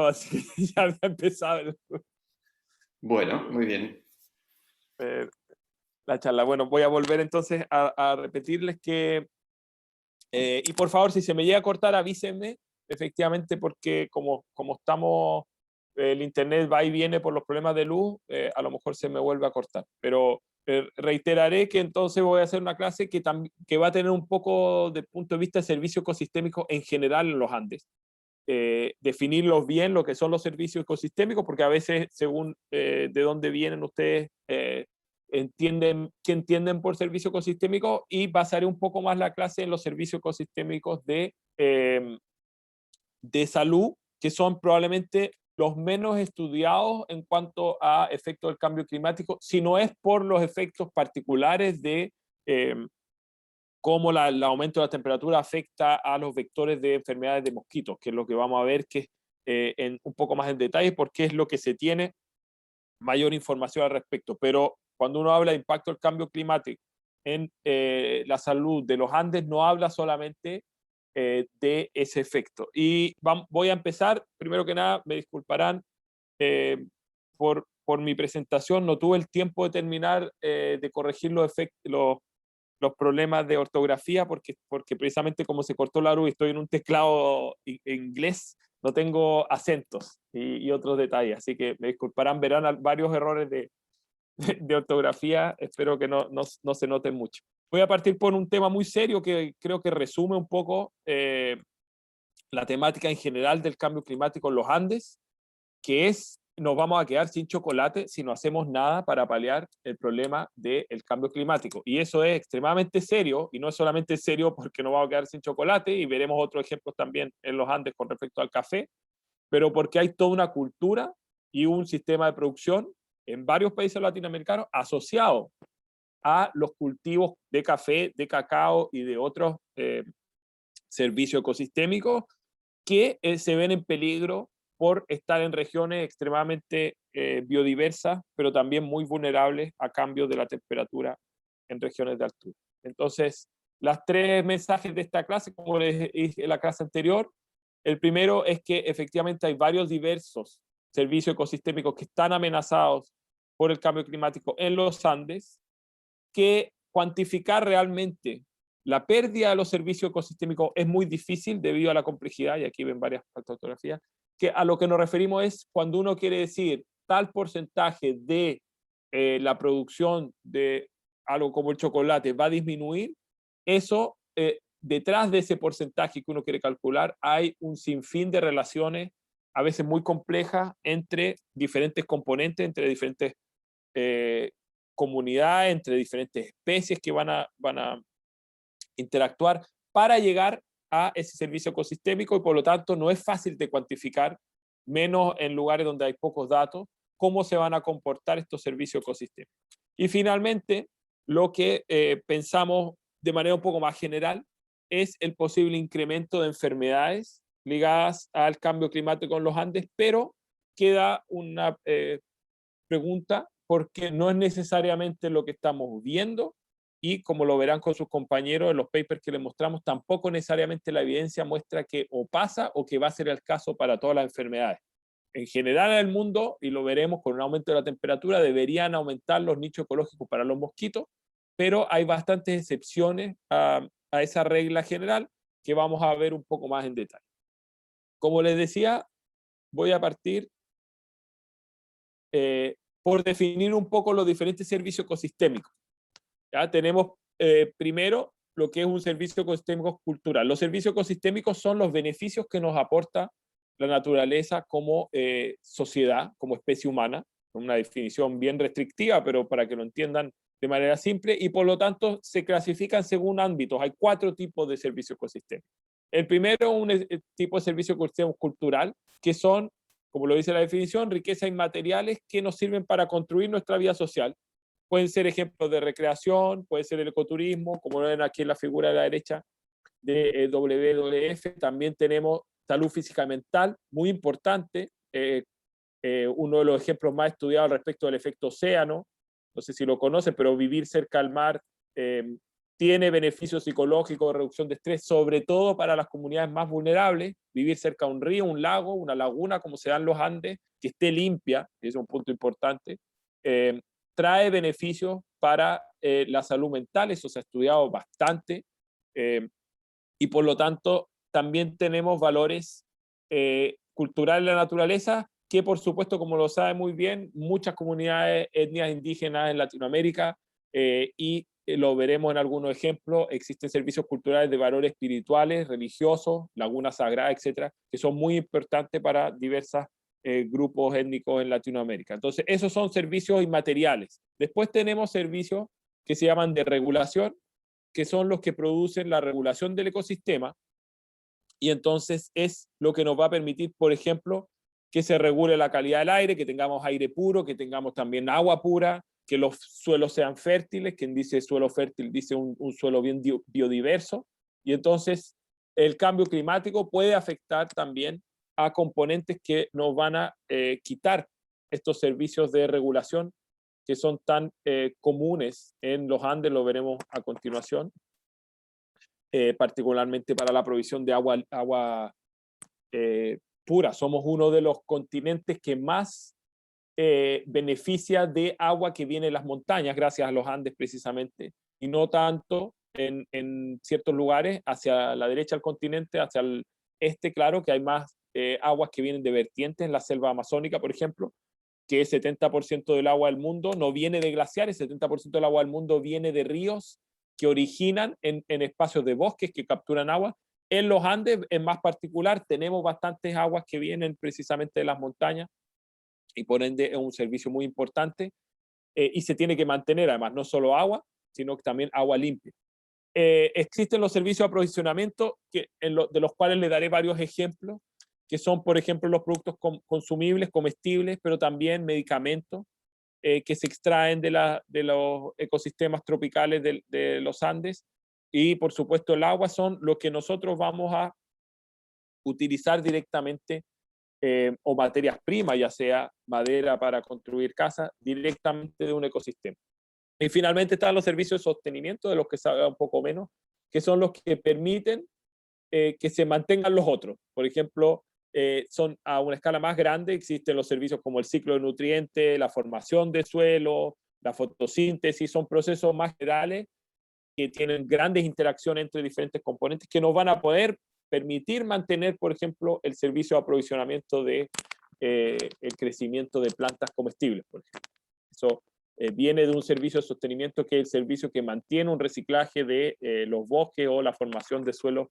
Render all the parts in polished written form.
así que ya había empezado Bueno, muy bien. eh, la charla. Bueno, voy a volver entonces a repetirles que, y por favor, si se me llega a cortar, avísenme, efectivamente, porque como estamos, el internet va y viene por los problemas de luz, a lo mejor se me vuelve a cortar. Pero reiteraré que entonces voy a hacer una clase que va a tener un poco de punto de vista de servicio ecosistémico en general en los Andes. Definirlos bien lo que son los servicios ecosistémicos, porque a veces, según de dónde vienen ustedes, entienden qué entienden por servicio ecosistémico, y basaré un poco más la clase en los servicios ecosistémicos de salud, que son probablemente los menos estudiados en cuanto a efectos del cambio climático, si no es por los efectos particulares de cómo el aumento de la temperatura afecta a los vectores de enfermedades de mosquitos, que es lo que vamos a ver que un poco más en detalle, porque es lo que se tiene mayor información al respecto. Pero cuando uno habla de impacto del cambio climático en la salud de los Andes, no habla solamente de ese efecto. Y voy a empezar, primero que nada, me disculparán eh, por mi presentación, no tuve el tiempo de terminar de corregir los problemas de ortografía, porque precisamente como se cortó la luz y estoy en un teclado inglés, no tengo acentos y otros detalles, así que me disculparán, verán varios errores de ortografía, espero que no se noten mucho. Voy a partir por un tema muy serio que creo que resume un poco la temática en general del cambio climático en los Andes, que es: nos vamos a quedar sin chocolate si no hacemos nada para paliar el problema del cambio climático. Y eso es extremadamente serio, y no es solamente serio porque nos vamos a quedar sin chocolate, y veremos otros ejemplos también en los Andes con respecto al café, pero porque hay toda una cultura y un sistema de producción en varios países latinoamericanos asociado a los cultivos de café, de cacao y de otros servicios ecosistémicos que se ven en peligro por estar en regiones extremadamente biodiversas, pero también muy vulnerables a cambios de la temperatura en regiones de altura. Entonces, las tres mensajes de esta clase, como les dije en la clase anterior: el primero es que efectivamente hay varios diversos servicios ecosistémicos que están amenazados por el cambio climático en los Andes, que cuantificar realmente la pérdida de los servicios ecosistémicos es muy difícil debido a la complejidad, y aquí ven varias fotografías, que a lo que nos referimos es cuando uno quiere decir tal porcentaje de la producción de algo como el chocolate va a disminuir, eso, detrás de ese porcentaje que uno quiere calcular, hay un sinfín de relaciones, a veces muy complejas, entre diferentes componentes, entre diferentes eh, comunidades, entre diferentes especies que van a interactuar para llegar a ese servicio ecosistémico, y por lo tanto no es fácil de cuantificar, menos en lugares donde hay pocos datos, cómo se van a comportar estos servicios ecosistémicos. Y finalmente, lo que pensamos de manera un poco más general es el posible incremento de enfermedades ligadas al cambio climático en los Andes, pero queda una pregunta, porque no es necesariamente lo que estamos viendo, y como lo verán con sus compañeros en los papers que les mostramos, tampoco necesariamente la evidencia muestra que o pasa o que va a ser el caso para todas las enfermedades. En general en el mundo, y lo veremos con un aumento de la temperatura, deberían aumentar los nichos ecológicos para los mosquitos, pero hay bastantes excepciones a esa regla general que vamos a ver un poco más en detalle. Como les decía, voy a partir por definir un poco los diferentes servicios ecosistémicos. ¿Ya? Tenemos primero lo que es un servicio ecosistémico cultural. Los servicios ecosistémicos son los beneficios que nos aporta la naturaleza como sociedad, como especie humana, con una definición bien restrictiva, pero para que lo entiendan de manera simple, y por lo tanto se clasifican según ámbitos. Hay 4 tipos de servicios ecosistémicos. El primero, un tipo de servicio ecosistémico cultural, que son, como lo dice la definición, riquezas inmateriales que nos sirven para construir nuestra vida social. Pueden ser ejemplos de recreación, puede ser el ecoturismo, como ven aquí en la figura de la derecha de WWF. También tenemos salud física y mental, muy importante. Uno de los ejemplos más estudiados respecto del efecto océano, no sé si lo conocen, pero vivir cerca al mar tiene beneficios psicológicos de reducción de estrés, sobre todo para las comunidades más vulnerables. Vivir cerca de un río, un lago, una laguna, como se da en los Andes, que esté limpia, que es un punto importante, trae beneficios para la salud mental. Eso se ha estudiado bastante, y por lo tanto también tenemos valores culturales de la naturaleza, que por supuesto, como lo sabe muy bien, muchas comunidades etnias indígenas en Latinoamérica, y lo veremos en algunos ejemplos, existen servicios culturales de valores espirituales, religiosos, lagunas sagradas, etcétera, que son muy importantes para diversos grupos étnicos en Latinoamérica. Entonces, esos son servicios inmateriales. Después tenemos servicios que se llaman de regulación, que son los que producen la regulación del ecosistema, y entonces es lo que nos va a permitir, por ejemplo, que se regule la calidad del aire, que tengamos aire puro, que tengamos también agua pura, que los suelos sean fértiles. Quien dice suelo fértil dice un suelo bien biodiverso, y entonces el cambio climático puede afectar también a componentes que nos van a quitar estos servicios de regulación que son tan comunes en los Andes, lo veremos a continuación, particularmente para la provisión de agua pura. Somos uno de los continentes que más beneficia de agua que viene de las montañas, gracias a los Andes precisamente, y no tanto en ciertos lugares hacia la derecha del continente, hacia el este, claro, que hay más aguas que vienen de vertientes en la selva amazónica, por ejemplo, que el 70% del agua del mundo no viene de glaciares, el 70% del agua del mundo viene de ríos que originan en espacios de bosques que capturan agua. En los Andes, en más particular, tenemos bastantes aguas que vienen precisamente de las montañas, y por ende es un servicio muy importante, y se tiene que mantener, además, no solo agua, sino también agua limpia. Existen los servicios de aprovisionamiento, de los cuales le daré varios ejemplos, que son, por ejemplo, los productos consumibles, comestibles, pero también medicamentos que se extraen de los ecosistemas tropicales de los Andes, y por supuesto el agua son lo que nosotros vamos a utilizar directamente, o materias primas, ya sea madera para construir casas, directamente de un ecosistema. Y finalmente están los servicios de sostenimiento, de los que se habla un poco menos, que son los que permiten que se mantengan los otros. Por ejemplo, son a una escala más grande, existen los servicios como el ciclo de nutrientes, la formación de suelo, la fotosíntesis, son procesos más generales que tienen grandes interacciones entre diferentes componentes que nos van a poder permitir mantener, por ejemplo, el servicio de aprovisionamiento de el crecimiento de plantas comestibles, por ejemplo. Eso viene de un servicio de sostenimiento, que es el servicio que mantiene un reciclaje de los bosques o la formación de suelos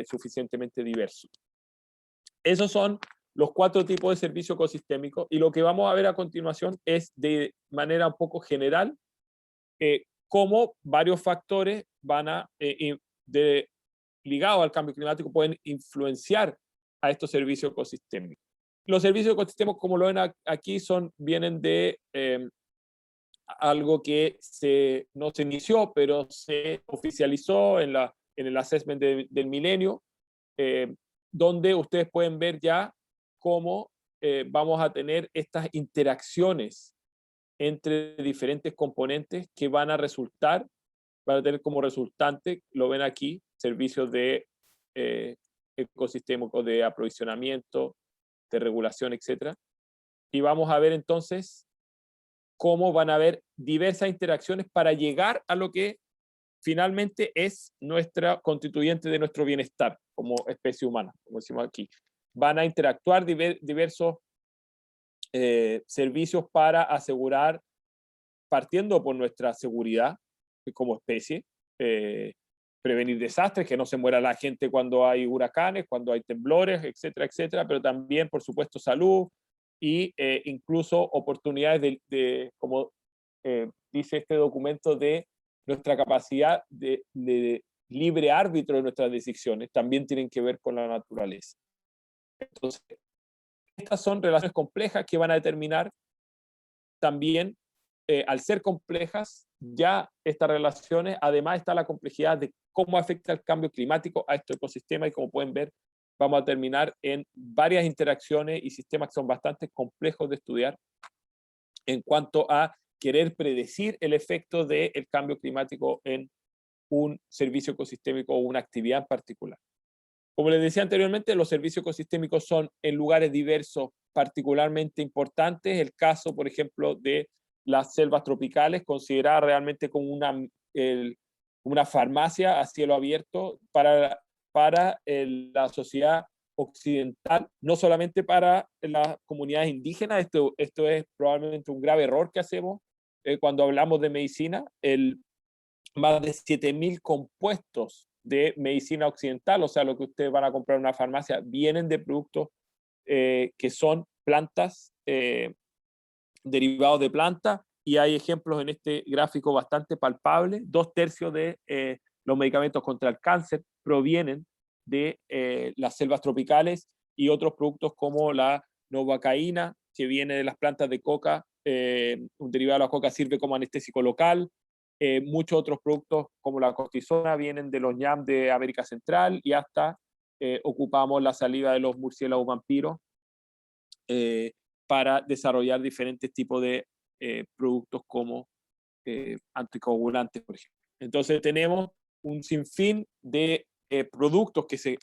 suficientemente diversos. Esos son los 4 tipos de servicio ecosistémico, y lo que vamos a ver a continuación es de manera un poco general cómo varios factores van a, ligados al cambio climático, pueden influenciar a estos servicios ecosistémicos. Los servicios ecosistémicos, como lo ven aquí, vienen de algo que no se inició, pero se oficializó en el assessment del milenio, donde ustedes pueden ver ya cómo vamos a tener estas interacciones entre diferentes componentes que van a tener como resultante, lo ven aquí, servicios de ecosistémicos de aprovisionamiento, de regulación, etc. Y vamos a ver entonces cómo van a haber diversas interacciones para llegar a lo que finalmente es nuestra constituyente de nuestro bienestar como especie humana, como decimos aquí. Van a interactuar diversos servicios para asegurar, partiendo por nuestra seguridad como especie, prevenir desastres, que no se muera la gente cuando hay huracanes, cuando hay temblores, etcétera, etcétera, pero también, por supuesto, salud y incluso oportunidades como dice este documento, de nuestra capacidad de libre árbitro de nuestras decisiones, también tienen que ver con la naturaleza. Entonces, estas son relaciones complejas que van a determinar también, al ser complejas, ya estas relaciones, además está la complejidad de cómo afecta el cambio climático a este ecosistema, y como pueden ver, vamos a terminar en varias interacciones y sistemas que son bastante complejos de estudiar en cuanto a querer predecir el efecto del cambio climático en un servicio ecosistémico o una actividad en particular. Como les decía anteriormente, los servicios ecosistémicos son en lugares diversos particularmente importantes. El caso, por ejemplo, de las selvas tropicales, considerada realmente como una farmacia a cielo abierto para la sociedad occidental, no solamente para las comunidades indígenas. Esto es probablemente un grave error que hacemos cuando hablamos de medicina. Más de 7.000 compuestos de medicina occidental, o sea, lo que ustedes van a comprar en una farmacia, vienen de productos que son plantas, derivados de plantas, y hay ejemplos en este gráfico bastante palpables. 2/3 de los medicamentos contra el cáncer provienen de las selvas tropicales, y otros productos como la novocaína, que viene de las plantas de coca, un derivado de la coca sirve como anestésico local. Muchos otros productos como la cortisona vienen de los ñam de América Central, y hasta ocupamos la saliva de los murciélagos vampiros para desarrollar diferentes tipos de productos como anticoagulantes, por ejemplo. Entonces tenemos un sinfín de productos que se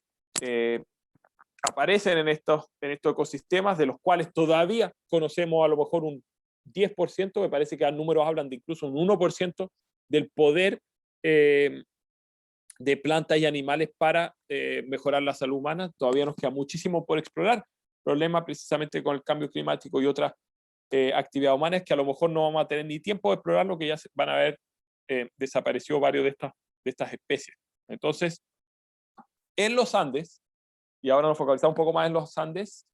aparecen en estos ecosistemas, de los cuales todavía conocemos a lo mejor un 10%, me parece que los números hablan de incluso un 1% del poder de plantas y animales para mejorar la salud humana. Todavía nos queda muchísimo por explorar. Problema precisamente con el cambio climático y otras actividades humanas, que a lo mejor no vamos a tener ni tiempo de explorar, lo que ya van a haber desaparecido varios de estas especies. Entonces, en los Andes, y ahora nos focalizamos un poco más en los Andes,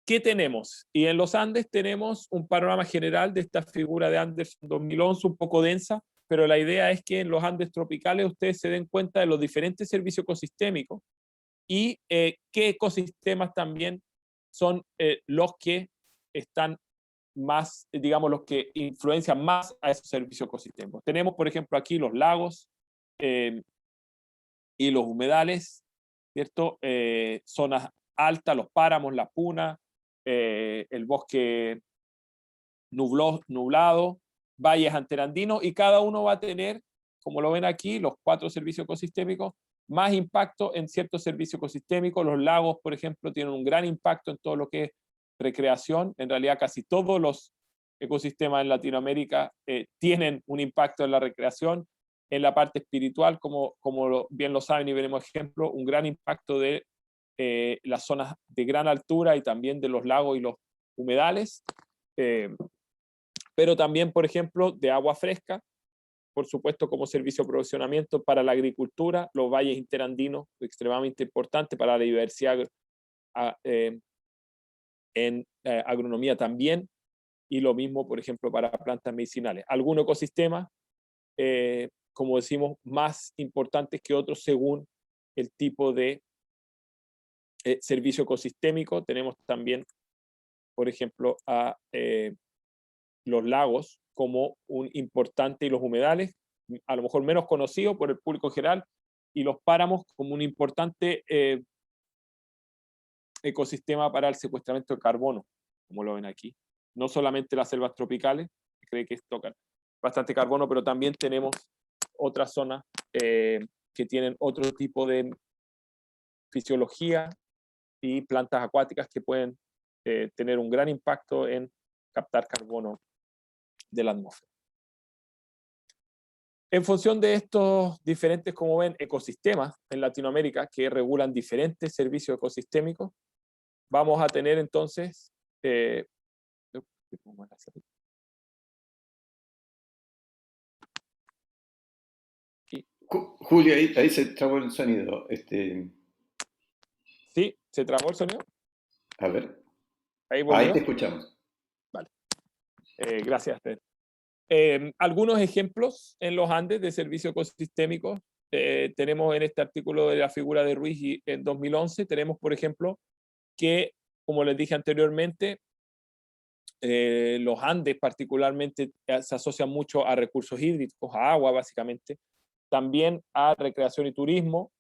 ¿qué tenemos? Y en los Andes tenemos un panorama general de esta figura de Anderson 2011, un poco densa, pero la idea es que en los Andes tropicales ustedes se den cuenta de los diferentes servicios ecosistémicos y qué ecosistemas también son los que están más, digamos, los que influencian más a esos servicios ecosistémicos. Tenemos, por ejemplo, aquí los lagos y los humedales, ¿cierto? Zonas altas, los páramos, la puna, el bosque nublado, valles anterandinos, y cada uno va a tener, como lo ven aquí, los 4 servicios ecosistémicos, más impacto en ciertos servicios ecosistémicos. Los lagos, por ejemplo, tienen un gran impacto en todo lo que es recreación. En realidad, casi todos los ecosistemas en Latinoamérica tienen un impacto en la recreación. En la parte espiritual, como bien lo saben y veremos ejemplo, un gran impacto de las zonas de gran altura y también de los lagos y los humedales, pero también, por ejemplo, de agua fresca, por supuesto, como servicio de aprovisionamiento para la agricultura, los valles interandinos, extremadamente importante para la diversidad en agronomía también, y lo mismo, por ejemplo, para plantas medicinales. Algunos ecosistemas, como decimos, más importantes que otros según el tipo de servicio ecosistémico. Tenemos también, por ejemplo, a los lagos como un importante, y los humedales, a lo mejor menos conocido por el público en general, y los páramos como un importante ecosistema para el secuestramiento de carbono, como lo ven aquí. No solamente las selvas tropicales, que cree que tocan bastante carbono, pero también tenemos otras zonas que tienen otro tipo de fisiología y plantas acuáticas que pueden tener un gran impacto en captar carbono de la atmósfera. En función de estos diferentes, como ven, ecosistemas en Latinoamérica que regulan diferentes servicios ecosistémicos, vamos a tener entonces Julio, ahí se trabó el sonido. ¿Sí? ¿Se trabó el sonido? A ver. Ahí Ahí volvió. te escuchamos. Vale. Gracias, Ted. Algunos ejemplos en los Andes de servicios ecosistémicos. Tenemos en este artículo de la figura de Ruiz en 2011, tenemos, por ejemplo, que, como les dije anteriormente, los Andes particularmente se asocian mucho a recursos hídricos, a agua básicamente, también a recreación y turismo,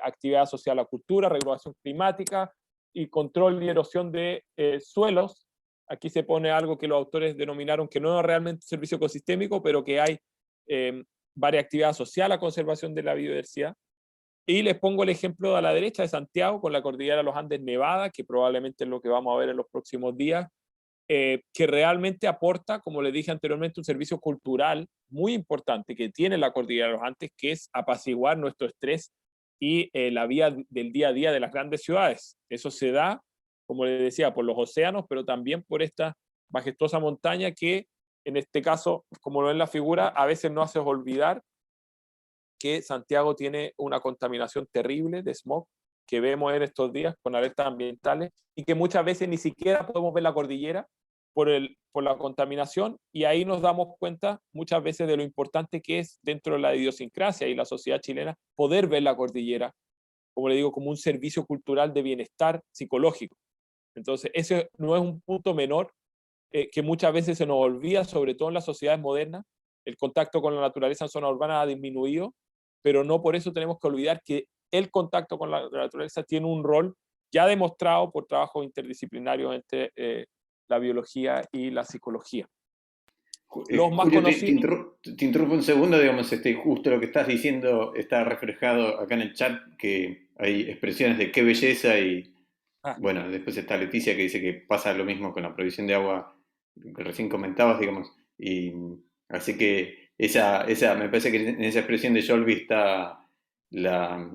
actividad asociada a la cultura, regulación climática y control y erosión de suelos. Aquí se pone algo que los autores denominaron que no es realmente servicio ecosistémico, pero que hay varias actividades asociadas a la conservación de la biodiversidad. Y les pongo el ejemplo a la derecha de Santiago, con la cordillera de los Andes Nevada, que probablemente es lo que vamos a ver en los próximos días, que realmente aporta, como les dije anteriormente, un servicio cultural muy importante que tiene la cordillera de los Andes, que es apaciguar nuestro estrés y la vida del día a día de las grandes ciudades. Eso se da, como les decía, por los océanos, pero también por esta majestuosa montaña que, en este caso, como lo ven en la figura, a veces no hace olvidar que Santiago tiene una contaminación terrible de smog que vemos en estos días con alertas ambientales y que muchas veces ni siquiera podemos ver la cordillera por la contaminación, y ahí nos damos cuenta muchas veces de lo importante que es dentro de la idiosincrasia y la sociedad chilena poder ver la cordillera, como le digo, como un servicio cultural de bienestar psicológico. Entonces, ese no es un punto menor que muchas veces se nos olvida, sobre todo en las sociedades modernas. El contacto con la naturaleza en zonas urbanas ha disminuido, pero no por eso tenemos que olvidar que el contacto con la naturaleza tiene un rol ya demostrado por trabajos interdisciplinarios entre la biología y la psicología. Los más Julio, conocidos... te interrumpo un segundo, digamos, justo lo que estás diciendo está reflejado acá en el chat, que hay expresiones de qué belleza y, Ah, bueno, después está Leticia que dice que pasa lo mismo con la provisión de agua que recién comentabas, digamos, y así que me parece que en esa expresión de Jolby está la,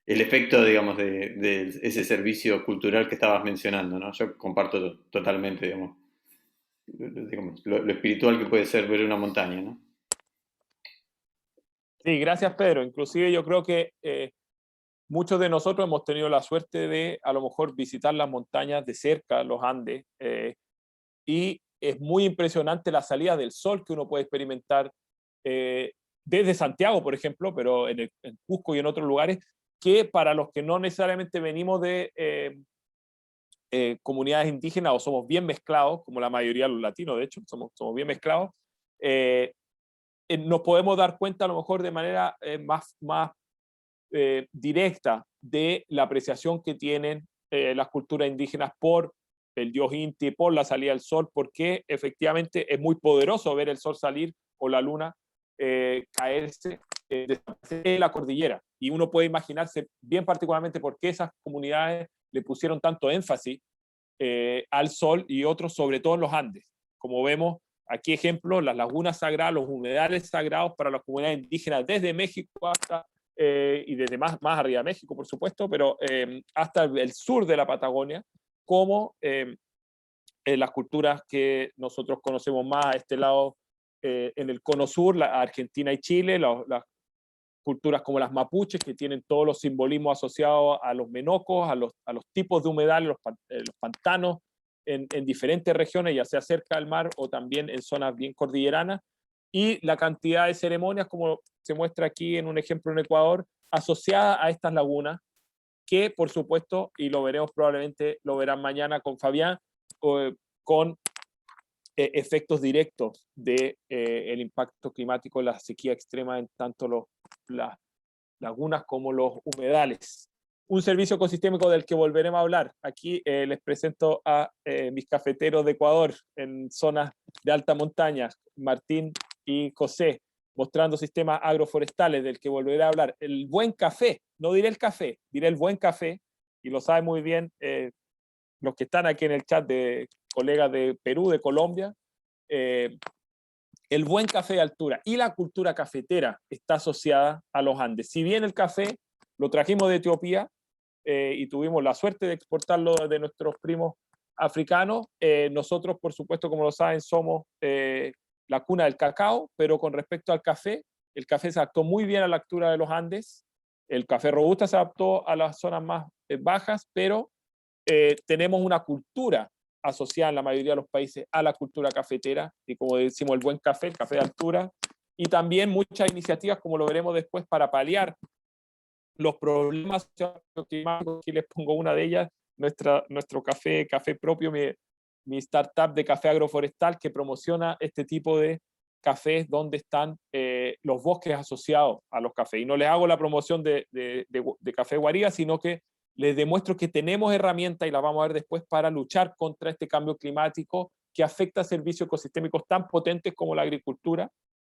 el efecto, digamos, de ese servicio cultural que estabas mencionando, ¿no? Yo comparto totalmente, digamos, lo espiritual que puede ser ver una montaña, ¿no? sí, gracias Pedro. Inclusive yo creo que muchos de nosotros hemos tenido la suerte de a lo mejor visitar las montañas de cerca, los Andes, y es muy impresionante la salida del sol que uno puede experimentar desde Santiago, por ejemplo, pero en Cusco y en otros lugares, que para los que no necesariamente venimos de comunidades indígenas o somos bien mezclados, como la mayoría de los latinos, de hecho, somos bien mezclados, nos podemos dar cuenta a lo mejor de manera más directa de la apreciación que tienen las culturas indígenas por el dios Inti, por la salida del sol, porque efectivamente es muy poderoso ver el sol salir o la luna caerse en la cordillera. Y uno puede imaginarse bien particularmente por qué esas comunidades le pusieron tanto énfasis al sol, y otros sobre todo en los Andes. Como vemos aquí ejemplo, las lagunas sagradas, los humedales sagrados para las comunidades indígenas desde México hasta y desde más arriba de México, por supuesto, pero hasta el sur de la Patagonia, como las culturas que nosotros conocemos más a este lado, en el cono sur, Argentina y Chile, las culturas como las mapuches, que tienen todos los simbolismos asociados a los menocos, a los tipos de humedales, los pantanos, en diferentes regiones, ya sea cerca del mar o también en zonas bien cordilleranas, y la cantidad de ceremonias, como se muestra aquí en un ejemplo en Ecuador, asociada a estas lagunas, que por supuesto, y lo veremos probablemente, lo verán mañana con Fabián, con efectos directos de el impacto climático, la sequía extrema en tanto las lagunas como los humedales. Un servicio ecosistémico del que volveremos a hablar. Aquí les presento a mis cafeteros de Ecuador en zonas de alta montaña, Martín y José, mostrando sistemas agroforestales del que volveré a hablar. El buen café, no diré el café, diré el buen café, y lo saben muy bien los que están aquí en el chat, de colegas de Perú, de Colombia. El buen café de altura y la cultura cafetera está asociada a los Andes. Si bien el café lo trajimos de Etiopía y tuvimos la suerte de exportarlo de nuestros primos africanos, nosotros, por supuesto, como lo saben, somos la cuna del cacao, pero con respecto al café, el café se adaptó muy bien a la altura de los Andes, el café robusta se adaptó a las zonas más bajas, pero tenemos una cultura asociada en la mayoría de los países a la cultura cafetera, y como decimos, el buen café, el café de altura, y también muchas iniciativas, como lo veremos después, para paliar los problemas climáticos. Aquí les pongo una de ellas, nuestro café propio, mi startup de café agroforestal, que promociona este tipo de cafés donde están los bosques asociados a los cafés. Y no les hago la promoción de Café Guariga, sino que les demuestro que tenemos herramientas, y las vamos a ver después, para luchar contra este cambio climático que afecta a servicios ecosistémicos tan potentes como la agricultura,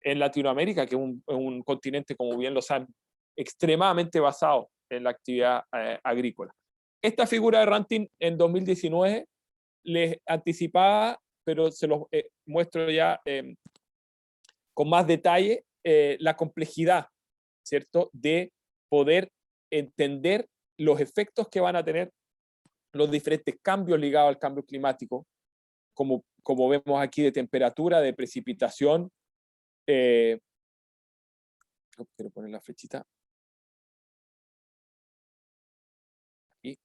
en Latinoamérica, que es un continente, como bien lo saben, extremadamente basado en la actividad agrícola. Esta figura de Ranting en 2019 les anticipaba, pero se los muestro ya con más detalle, la complejidad, ¿cierto?, de poder entender los efectos que van a tener los diferentes cambios ligados al cambio climático, como vemos aquí, de temperatura, de precipitación. Quiero poner la flechita. Aquí.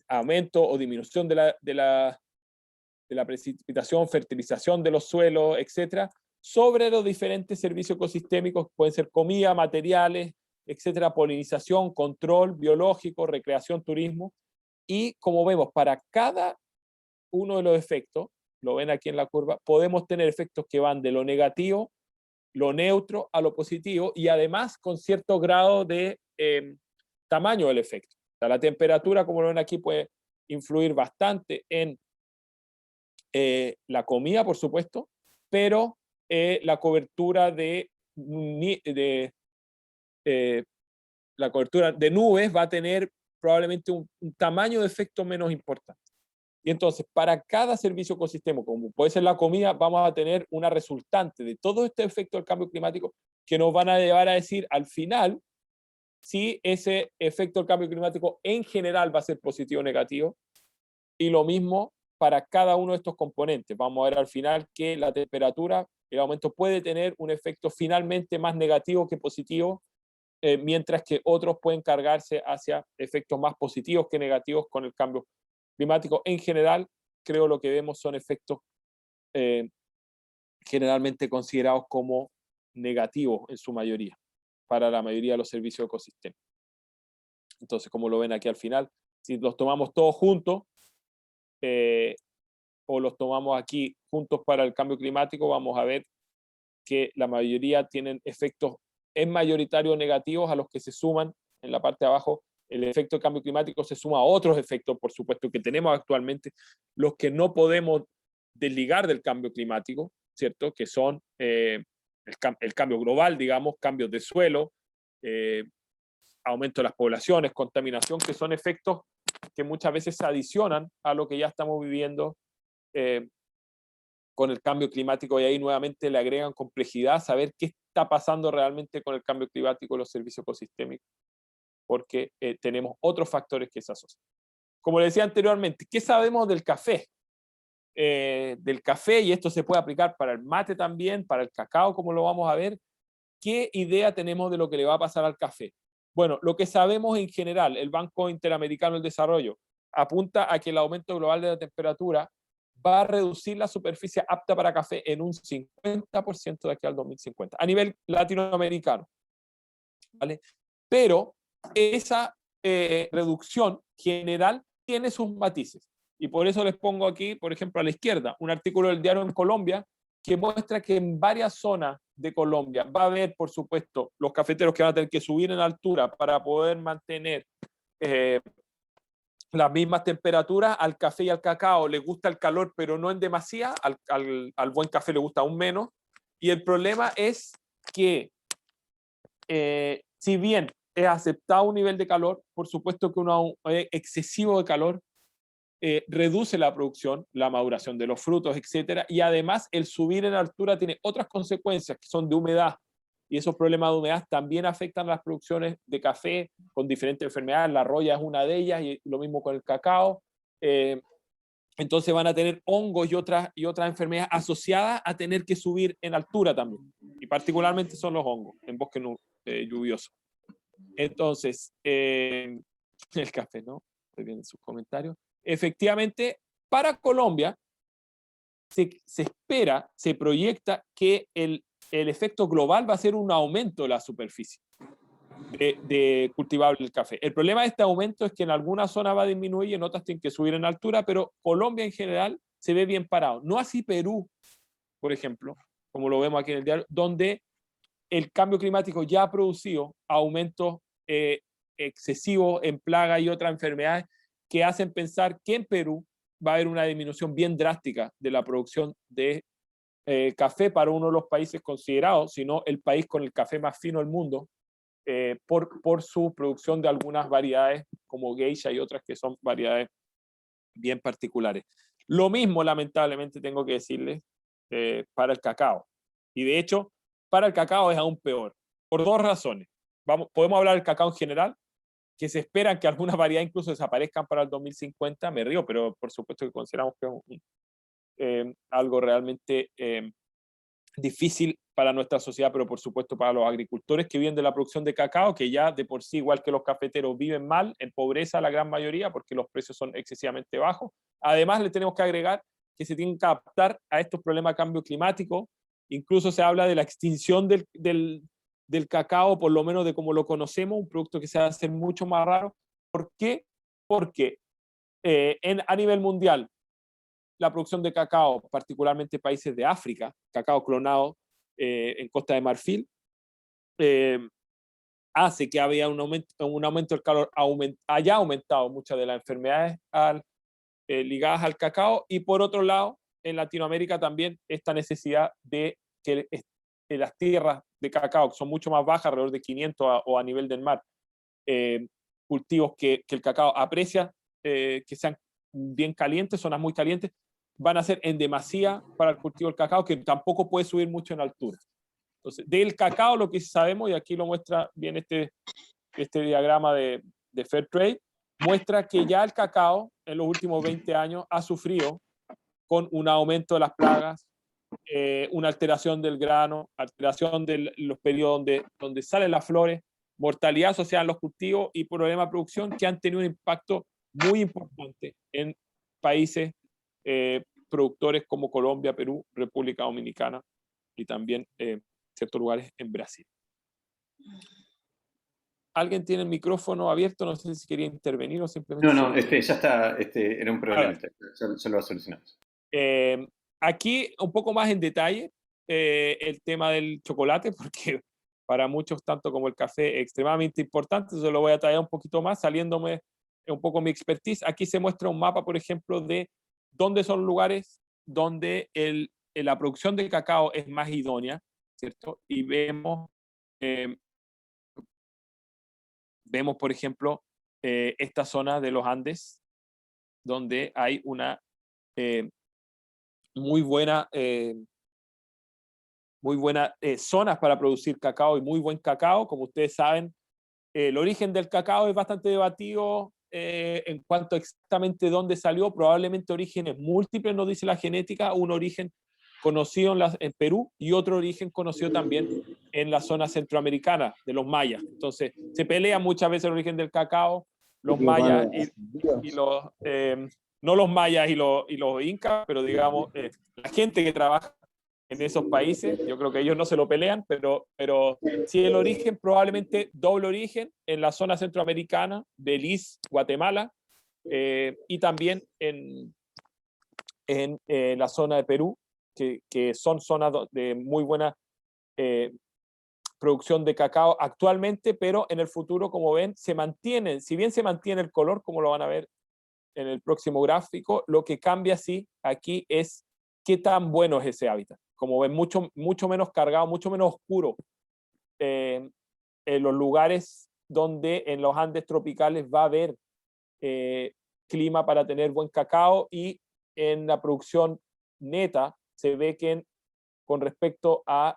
Aumento o disminución de la precipitación, fertilización de los suelos, etcétera, sobre los diferentes servicios ecosistémicos, pueden ser comida, materiales, etcétera, polinización, control biológico, recreación, turismo. Y como vemos, para cada uno de los efectos, lo ven aquí en la curva, podemos tener efectos que van de lo negativo, lo neutro, a lo positivo, y además con cierto grado de tamaño del efecto. O sea, la temperatura, como lo ven aquí, puede influir bastante en la comida, por supuesto, pero la cobertura la cobertura de nubes va a tener probablemente un tamaño de efecto menos importante. Y entonces, para cada servicio ecosistema, como puede ser la comida, vamos a tener una resultante de todo este efecto del cambio climático que nos van a llevar a decir al final si ese efecto del cambio climático en general va a ser positivo o negativo. Y lo mismo para cada uno de estos componentes. Vamos a ver al final que la temperatura, el aumento puede tener un efecto finalmente más negativo que positivo, mientras que otros pueden cargarse hacia efectos más positivos que negativos con el cambio climático. En general, creo lo que vemos son efectos generalmente considerados como negativos en su mayoría, para la mayoría de los servicios ecosistémicos. Entonces, como lo ven aquí al final, si los tomamos todos juntos, o los tomamos aquí juntos para el cambio climático, vamos a ver que la mayoría tienen efectos en mayoritario negativos, a los que se suman en la parte de abajo. El efecto del cambio climático se suma a otros efectos, por supuesto, que tenemos actualmente, los que no podemos desligar del cambio climático, ¿cierto? Que son el cambio global, digamos, cambios de suelo, aumento de las poblaciones, contaminación, que son efectos que muchas veces se adicionan a lo que ya estamos viviendo con el cambio climático, y ahí nuevamente le agregan complejidad, saber qué está pasando realmente con el cambio climático y los servicios ecosistémicos, porque tenemos otros factores que se asocian. Como les decía anteriormente, ¿qué sabemos del café? Del café, y esto se puede aplicar para el mate también, para el cacao, como lo vamos a ver. ¿Qué idea tenemos de lo que le va a pasar al café? Bueno, lo que sabemos en general, el Banco Interamericano del Desarrollo apunta a que el aumento global de la temperatura va a reducir la superficie apta para café en un 50% de aquí al 2050, a nivel latinoamericano, ¿vale? Pero esa reducción general tiene sus matices. Y por eso les pongo aquí, por ejemplo, a la izquierda, un artículo del diario En Colombia que muestra que en varias zonas de Colombia va a haber, por supuesto, los cafeteros que van a tener que subir en altura para poder mantener las mismas temperaturas. Al café y al cacao le gusta el calor, pero no en demasía. Al buen café le gusta aún menos. Y el problema es que, si bien es aceptado un nivel de calor, por supuesto que un excesivo de calor reduce la producción, la maduración de los frutos, etcétera, y además el subir en altura tiene otras consecuencias que son de humedad, y esos problemas de humedad también afectan las producciones de café con diferentes enfermedades. La roya es una de ellas, y lo mismo con el cacao. Entonces van a tener hongos y otras enfermedades asociadas a tener que subir en altura también, y particularmente son los hongos en bosque lluvioso. Entonces, el café, ¿no? Estoy viendo sus comentarios. Efectivamente, para Colombia se espera, se proyecta que el efecto global va a ser un aumento de la superficie de cultivable del café. El problema de este aumento es que en algunas zonas va a disminuir y en otras tienen que subir en altura, pero Colombia en general se ve bien parado. No así Perú, por ejemplo, como lo vemos aquí en el diario, donde el cambio climático ya ha producido aumentos excesivos en plagas y otras enfermedades que hacen pensar que en Perú va a haber una disminución bien drástica de la producción de café para uno de los países considerados, sino el país con el café más fino del mundo, por su producción de algunas variedades como geisha y otras que son variedades bien particulares. Lo mismo, lamentablemente, tengo que decirles para el cacao. Y de hecho, para el cacao es aún peor, por dos razones. Podemos hablar del cacao en general, que se espera que algunas variedades incluso desaparezcan para el 2050, me río, pero por supuesto que consideramos que es algo realmente difícil para nuestra sociedad, pero por supuesto para los agricultores que viven de la producción de cacao, que ya de por sí, igual que los cafeteros, viven mal, en pobreza la gran mayoría, porque los precios son excesivamente bajos. Además, le tenemos que agregar que se tienen que adaptar a estos problemas de cambio climático. Incluso se habla de la extinción del cacao, por lo menos de como lo conocemos, un producto que se va a hacer mucho más raro. ¿Por qué? Porque a nivel mundial, la producción de cacao, particularmente países de África, cacao clonado en Costa de Marfil, hace que había un aumento del calor, haya aumentado muchas de las enfermedades ligadas al cacao, y por otro lado, en Latinoamérica también esta necesidad de que las tierras de cacao, que son mucho más bajas, alrededor de 500 o a nivel del mar, cultivos que el cacao aprecia, que sean bien calientes, zonas muy calientes, van a ser en demasía para el cultivo del cacao, que tampoco puede subir mucho en altura. Entonces, del cacao lo que sabemos, y aquí lo muestra bien este diagrama de Fair Trade, muestra que ya el cacao en los últimos 20 años ha sufrido con un aumento de las plagas, una alteración del grano, alteración de los periodos donde salen las flores, mortalidad asociada a los cultivos y problemas de producción que han tenido un impacto muy importante en países productores como Colombia, Perú, República Dominicana y también ciertos lugares en Brasil. ¿Alguien tiene el micrófono abierto? No sé si quería intervenir o simplemente... No, ya está, era un problema, ya lo va a solucionar. Aquí un poco más en detalle el tema del chocolate, porque para muchos, tanto como el café, es extremadamente importante. Yo lo voy a traer un poquito más, saliéndome un poco mi expertise. Aquí se muestra un mapa, por ejemplo, de dónde son lugares donde la producción de cacao es más idónea, ¿cierto? Y vemos, por ejemplo, esta zona de los Andes, donde hay una muy buena zonas para producir cacao y muy buen cacao. Como ustedes saben, el origen del cacao es bastante debatido en cuanto a exactamente dónde salió. Probablemente orígenes múltiples, nos dice la genética, un origen conocido en Perú y otro origen conocido también en la zona centroamericana de los mayas. Entonces, se pelea muchas veces el origen del cacao, los mayas y los... no los mayas y los incas, pero digamos, la gente que trabaja en esos países, yo creo que ellos no se lo pelean, pero sí el origen, probablemente doble origen en la zona centroamericana, Belice, Guatemala, y también en la zona de Perú, que son zonas de muy buena producción de cacao actualmente, pero en el futuro, como ven, se mantienen, si bien se mantiene el color, como lo van a ver en el próximo gráfico, lo que cambia sí aquí es qué tan bueno es ese hábitat. Como ven, mucho menos cargado, mucho menos oscuro en los lugares donde en los Andes tropicales va a haber clima para tener buen cacao, y en la producción neta se ve que con respecto a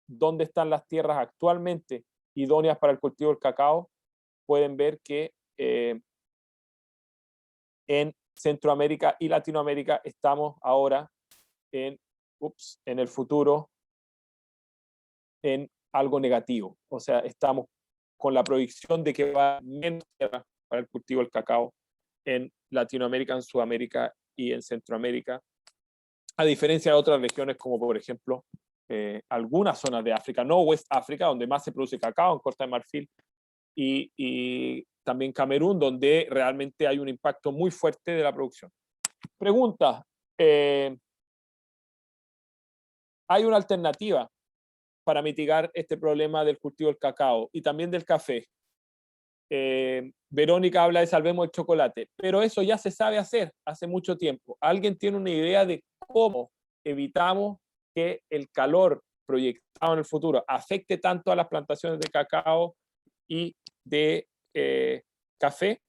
dónde están las tierras actualmente idóneas para el cultivo del cacao, pueden ver que en Centroamérica y Latinoamérica estamos ahora en el futuro en algo negativo. O sea, estamos con la proyección de que va a haber menos tierra para el cultivo del cacao en Latinoamérica, en Sudamérica y en Centroamérica, a diferencia de otras regiones como por ejemplo algunas zonas de África, no West África, donde más se produce cacao, en Costa de Marfil, y también Camerún, donde realmente hay un impacto muy fuerte de la producción. Pregunta, ¿hay una alternativa para mitigar este problema del cultivo del cacao y también del café? Verónica habla de salvemos el chocolate, pero eso ya se sabe hacer hace mucho tiempo. ¿Alguien tiene una idea de cómo evitamos que el calor proyectado en el futuro afecte tanto a las plantaciones de cacao y de café?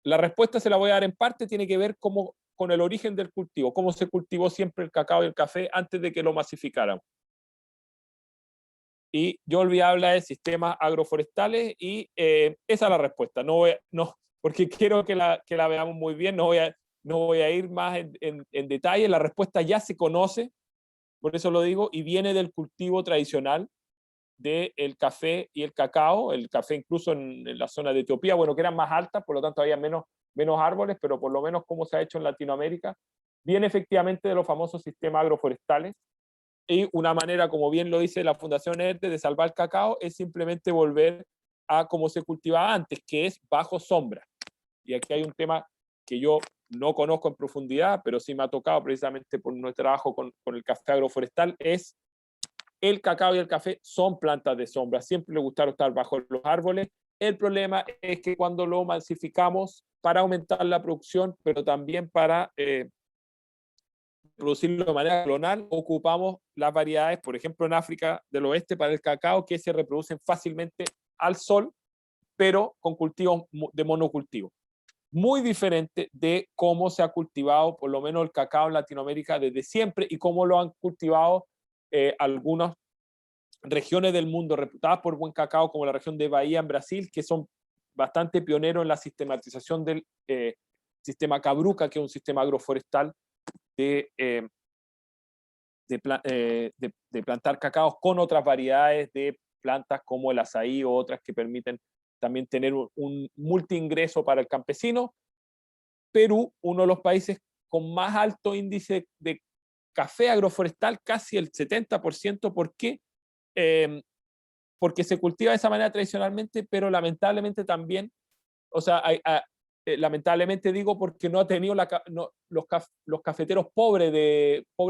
La respuesta se la voy a dar en parte, tiene que ver con el origen del cultivo, cómo se cultivó siempre el cacao y el café antes de que lo masificaran. Y yo olvidé hablar de sistemas agroforestales y esa es la respuesta. No, porque quiero que la veamos muy bien, no voy a ir más en detalle. La respuesta ya se conoce, por eso lo digo, y viene del cultivo tradicional del café y el cacao. El café incluso en la zona de Etiopía, bueno, que eran más altas, por lo tanto había menos árboles, pero por lo menos como se ha hecho en Latinoamérica, viene efectivamente de los famosos sistemas agroforestales. Y una manera, como bien lo dice la Fundación ERTE, de salvar el cacao es simplemente volver a como se cultivaba antes, que es bajo sombra. Y aquí hay un tema que yo no conozco en profundidad, pero sí me ha tocado precisamente por nuestro trabajo con el café agroforestal, es el cacao y el café son plantas de sombra. Siempre le gustaron estar bajo los árboles. El problema es que cuando lo masificamos para aumentar la producción, pero también para producirlo de manera clonal, ocupamos las variedades, por ejemplo, en África del Oeste para el cacao, que se reproducen fácilmente al sol, pero con cultivos de monocultivo. Muy diferente de cómo se ha cultivado, por lo menos el cacao en Latinoamérica desde siempre y cómo lo han cultivado algunas regiones del mundo reputadas por buen cacao, como la región de Bahía en Brasil, que son bastante pioneros en la sistematización del sistema Cabruca, que es un sistema agroforestal de, de plantar cacaos con otras variedades de plantas como el azaí o otras que permiten también tener un multiingreso para el campesino. Perú, uno de los países con más alto índice de café agroforestal, casi el 70%. ¿Por qué? Porque se cultiva de esa manera tradicionalmente, pero lamentablemente también, o sea, lamentablemente digo porque no ha tenido los cafeteros pobres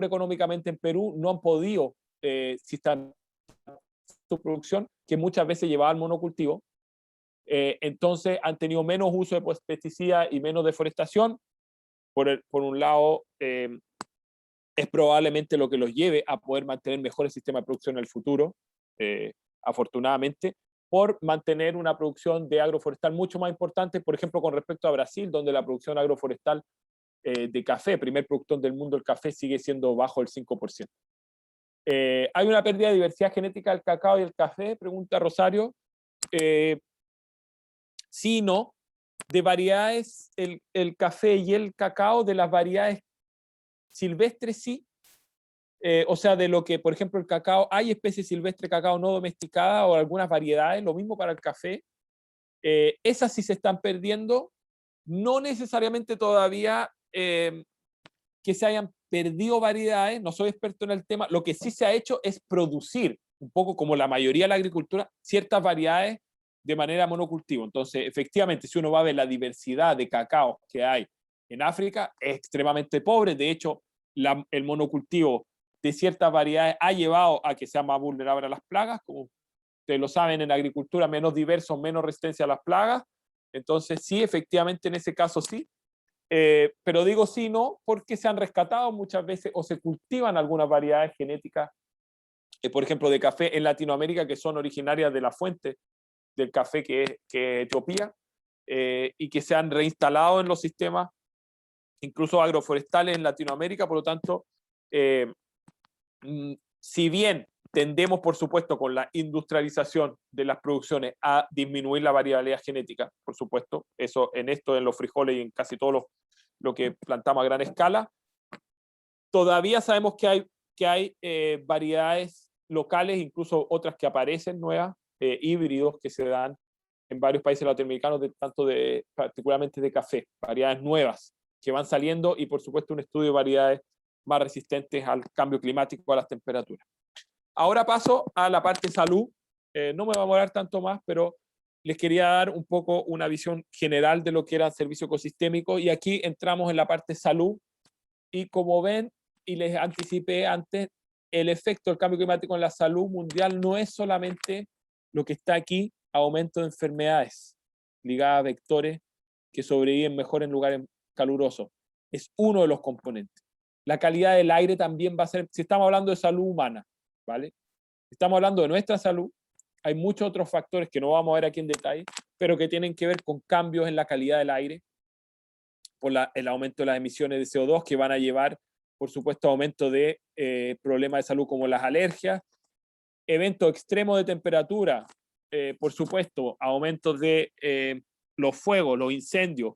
económicamente en Perú no han podido sistematizar su producción, que muchas veces llevaba al monocultivo. Entonces han tenido menos uso de pesticidas y menos deforestación. Por un lado, es probablemente lo que los lleve a poder mantener mejores sistemas de producción en el futuro, afortunadamente, por mantener una producción de agroforestal mucho más importante, por ejemplo, con respecto a Brasil, donde la producción agroforestal de café, primer productor del mundo del café, sigue siendo bajo el 5%. ¿Hay una pérdida de diversidad genética del cacao y el café? Pregunta Rosario. Sí y no. De variedades, el café y el cacao, de las variedades silvestres sí. O sea, de lo que, por ejemplo, el cacao, hay especies silvestres de cacao no domesticadas o algunas variedades, lo mismo para el café. Esas sí se están perdiendo, no necesariamente todavía que se hayan perdido variedades, no soy experto en el tema, lo que sí se ha hecho es producir, un poco como la mayoría de la agricultura, ciertas variedades de manera monocultivo. Entonces, efectivamente, si uno va a ver la diversidad de cacao que hay en África, es extremadamente pobre. De hecho, el monocultivo de ciertas variedades ha llevado a que sea más vulnerable a las plagas, como ustedes lo saben, en la agricultura menos diversos, menos resistencia a las plagas. Entonces, sí, efectivamente, en ese caso sí. Pero digo sí, no, porque se han rescatado muchas veces o se cultivan algunas variedades genéticas, por ejemplo, de café en Latinoamérica, que son originarias de la fuente del café que es Etiopía, y que se han reinstalado en los sistemas, incluso agroforestales en Latinoamérica. Por lo tanto, si bien tendemos, por supuesto, con la industrialización de las producciones a disminuir la variabilidad genética, por supuesto, eso en los frijoles y en casi todo lo que plantamos a gran escala, todavía sabemos que hay variedades locales, incluso otras que aparecen nuevas, híbridos que se dan en varios países latinoamericanos, particularmente de café, variedades nuevas que van saliendo y por supuesto un estudio de variedades más resistentes al cambio climático, a las temperaturas. Ahora paso a la parte salud. No me va a demorar tanto más, pero les quería dar un poco una visión general de lo que era el servicio ecosistémico y aquí entramos en la parte salud y como ven y les anticipé antes, el efecto del cambio climático en la salud mundial no es solamente lo que está aquí, aumento de enfermedades ligadas a vectores que sobreviven mejor en lugares calurosos. Es uno de los componentes. La calidad del aire también va a ser, si estamos hablando de salud humana, ¿vale? Si estamos hablando de nuestra salud, hay muchos otros factores que no vamos a ver aquí en detalle, pero que tienen que ver con cambios en la calidad del aire, por el aumento de las emisiones de CO2 que van a llevar, por supuesto, a aumento de problemas de salud como las alergias, eventos extremos de temperatura, por supuesto, aumentos de los fuegos, los incendios,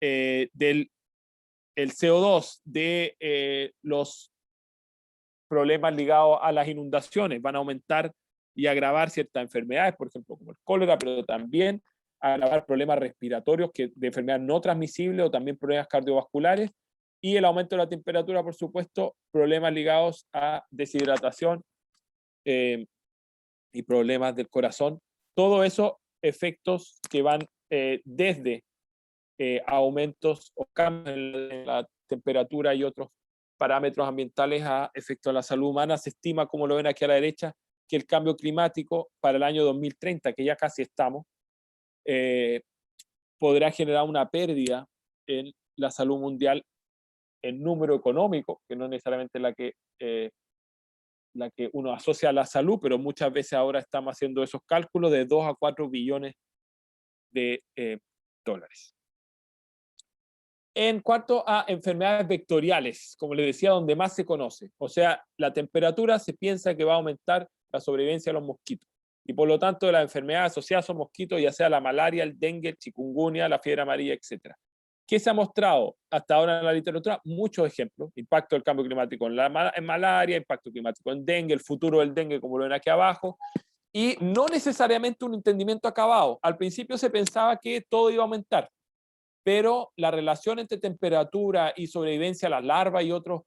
del el CO2, de los problemas ligados a las inundaciones, van a aumentar y agravar ciertas enfermedades, por ejemplo, como el cólera, pero también agravar problemas respiratorios de enfermedades no transmisibles o también problemas cardiovasculares, y el aumento de la temperatura, por supuesto, problemas ligados a deshidratación y problemas del corazón. Todo eso efectos que van desde aumentos o cambios en la temperatura y otros parámetros ambientales a efecto de la salud humana. Se estima, como lo ven aquí a la derecha, que el cambio climático para el año 2030, que ya casi estamos, podrá generar una pérdida en la salud mundial en número económico, que no es necesariamente la que uno asocia a la salud, pero muchas veces ahora estamos haciendo esos cálculos de 2 a 4 billones de dólares. En cuanto a enfermedades vectoriales, como les decía, donde más se conoce, o sea, la temperatura se piensa que va a aumentar la sobrevivencia de los mosquitos, y por lo tanto las enfermedades asociadas a los mosquitos, ya sea la malaria, el dengue, el chikungunya, la fiebre amarilla, etc. ¿Qué se ha mostrado hasta ahora en la literatura? Muchos ejemplos: impacto del cambio climático en malaria, impacto climático en dengue, el futuro del dengue, como lo ven aquí abajo, y no necesariamente un entendimiento acabado. Al principio se pensaba que todo iba a aumentar, pero la relación entre temperatura y sobrevivencia a las larvas y otros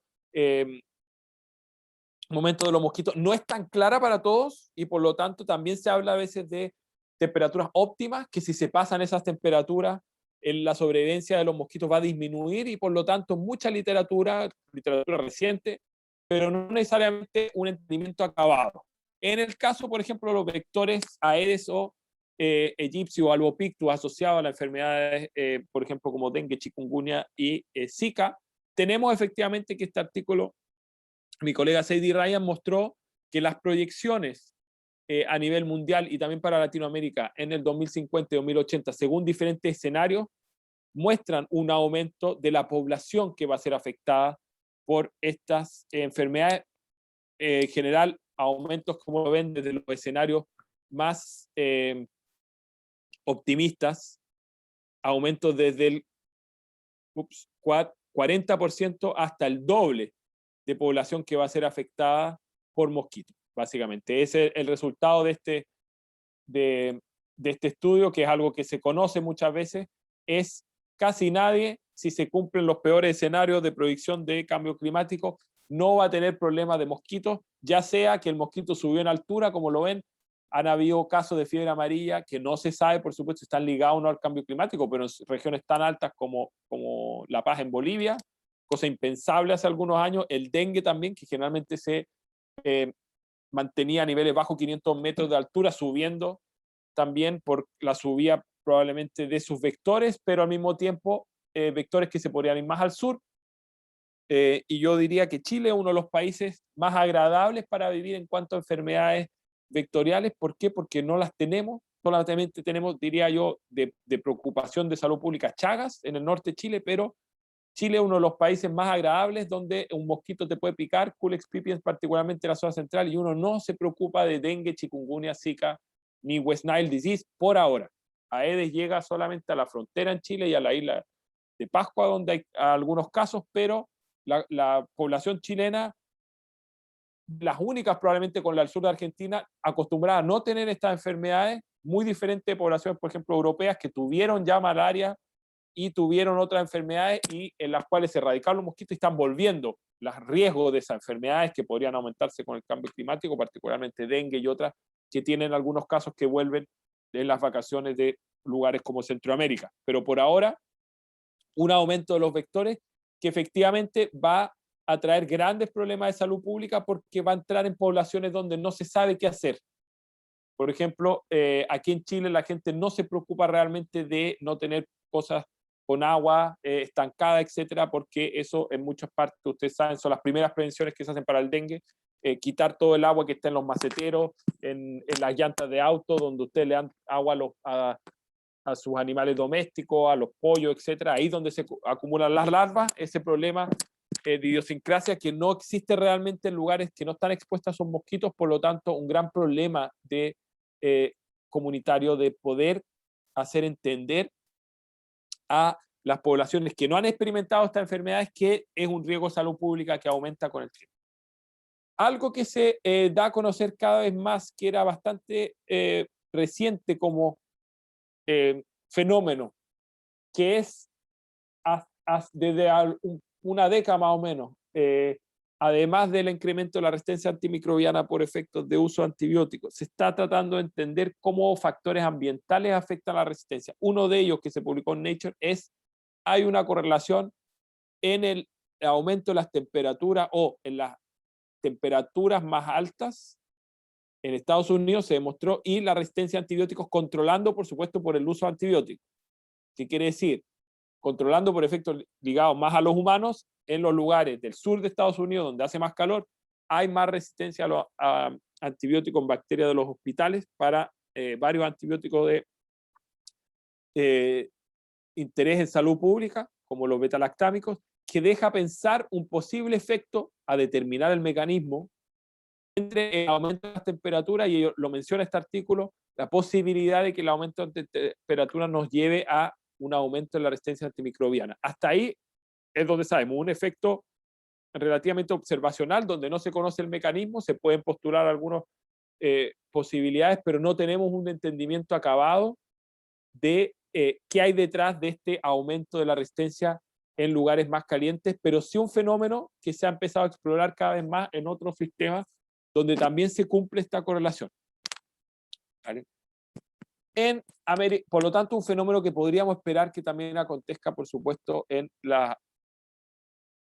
momentos de los mosquitos no es tan clara para todos, y por lo tanto también se habla a veces de temperaturas óptimas, que si se pasan esas temperaturas, la sobrevivencia de los mosquitos va a disminuir, y por lo tanto mucha literatura reciente, pero no necesariamente un entendimiento acabado. En el caso, por ejemplo, de los vectores Aedes o egipcio o albopictus asociados a las enfermedades, por ejemplo, como dengue, chikungunya y Zika, tenemos efectivamente que este artículo, mi colega Sadie Ryan mostró que las proyecciones a nivel mundial y también para Latinoamérica en el 2050 y 2080, según diferentes escenarios, muestran un aumento de la población que va a ser afectada por estas enfermedades. En general, aumentos, como ven, desde los escenarios más optimistas, aumentos desde el 40% hasta el doble de población que va a ser afectada por mosquitos, básicamente. Ese es el resultado de este estudio, que es algo que se conoce muchas veces. Es casi nadie, si se cumplen los peores escenarios de predicción de cambio climático, no va a tener problemas de mosquitos, ya sea que el mosquito subió en altura, como lo ven. Han habido casos de fiebre amarilla que no se sabe, por supuesto, si están ligados o no al cambio climático, pero en regiones tan altas como La Paz en Bolivia, cosa impensable hace algunos años. El dengue también, que generalmente se mantenía a niveles bajo 500 metros de altura, subiendo también por la subida probablemente de sus vectores, pero al mismo tiempo vectores que se podrían ir más al sur. Y yo diría que Chile es uno de los países más agradables para vivir en cuanto a enfermedades vectoriales. ¿Por qué? Porque no las tenemos. Solamente tenemos, diría yo, de preocupación de salud pública, Chagas en el norte de Chile, pero Chile es uno de los países más agradables donde un mosquito te puede picar, Culex pipiens, particularmente en la zona central, y uno no se preocupa de dengue, chikungunya, Zika ni West Nile disease por ahora. Aedes llega solamente a la frontera en Chile y a la isla de Pascua, donde hay algunos casos, pero la población chilena, las únicas probablemente con la del sur de Argentina, acostumbrada a no tener estas enfermedades, muy diferente de poblaciones, por ejemplo, europeas, que tuvieron ya malaria y tuvieron otras enfermedades, y en las cuales se erradicaron los mosquitos y están volviendo los riesgos de esas enfermedades que podrían aumentarse con el cambio climático, particularmente dengue y otras que tienen algunos casos que vuelven en las vacaciones de lugares como Centroamérica. Pero por ahora, un aumento de los vectores que efectivamente va a traer grandes problemas de salud pública, porque va a entrar en poblaciones donde no se sabe qué hacer. Por ejemplo, aquí en Chile la gente no se preocupa realmente de no tener cosas con agua estancada, etcétera, porque eso en muchas partes, ustedes saben, son las primeras prevenciones que se hacen para el dengue. Quitar todo el agua que está en los maceteros, en las llantas de auto, donde usted le dan agua a sus animales domésticos, a los pollos, etcétera, ahí donde se acumulan las larvas, ese problema de idiosincrasia que no existe realmente en lugares que no están expuestos a esos mosquitos, por lo tanto, un gran problema de comunitario de poder hacer entender a las poblaciones que no han experimentado esta enfermedad que es un riesgo de salud pública que aumenta con el tiempo. Algo que se da a conocer cada vez más, que era bastante reciente como fenómeno, que es desde una década más o menos, además del incremento de la resistencia antimicrobiana por efectos de uso de antibióticos, se está tratando de entender cómo factores ambientales afectan la resistencia. Uno de ellos que se publicó en Nature hay una correlación en el aumento de las temperaturas o en las temperaturas más altas en Estados Unidos se demostró, y la resistencia a antibióticos controlando, por supuesto, por el uso de antibióticos. ¿Qué quiere decir? Controlando por efectos ligados más a los humanos, en los lugares del sur de Estados Unidos, donde hace más calor, hay más resistencia a antibióticos en bacterias de los hospitales para varios antibióticos de interés en salud pública, como los betalactámicos, que deja pensar un posible efecto a determinar el mecanismo entre el aumento de las temperaturas, y lo menciona este artículo, la posibilidad de que el aumento de temperatura nos lleve a un aumento en la resistencia antimicrobiana. Hasta ahí es donde sabemos, un efecto relativamente observacional, donde no se conoce el mecanismo, se pueden postular algunas posibilidades, pero no tenemos un entendimiento acabado de qué hay detrás de este aumento de la resistencia en lugares más calientes, pero sí un fenómeno que se ha empezado a explorar cada vez más en otros sistemas donde también se cumple esta correlación. ¿Vale? Por lo tanto, un fenómeno que podríamos esperar que también acontezca, por supuesto, en la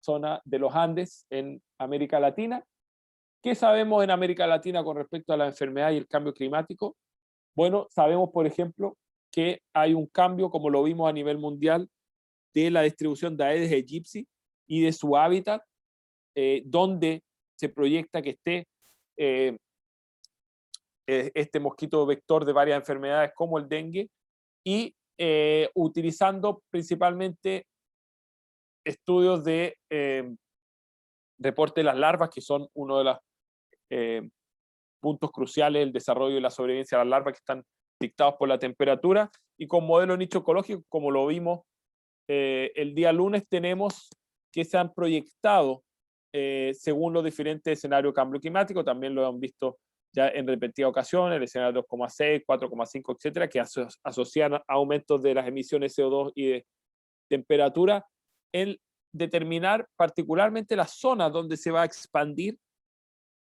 zona de los Andes, en América Latina. ¿Qué sabemos en América Latina con respecto a la enfermedad y el cambio climático? Bueno, sabemos, por ejemplo, que hay un cambio, como lo vimos a nivel mundial, de la distribución de Aedes aegypti y de su hábitat, donde se proyecta que esté este mosquito vector de varias enfermedades como el dengue, y utilizando principalmente estudios de reporte de las larvas, que son uno de los puntos cruciales del desarrollo y la sobrevivencia de las larvas, que están dictados por la temperatura, y con modelo nicho ecológico, como lo vimos el día lunes, tenemos que se han proyectado según los diferentes escenarios de cambio climático. También lo han visto ya en repetidas ocasiones, el escenario 2,6, 4,5, etcétera, que asocian aumentos de las emisiones CO2 y de temperatura, en determinar particularmente las zonas donde se va a expandir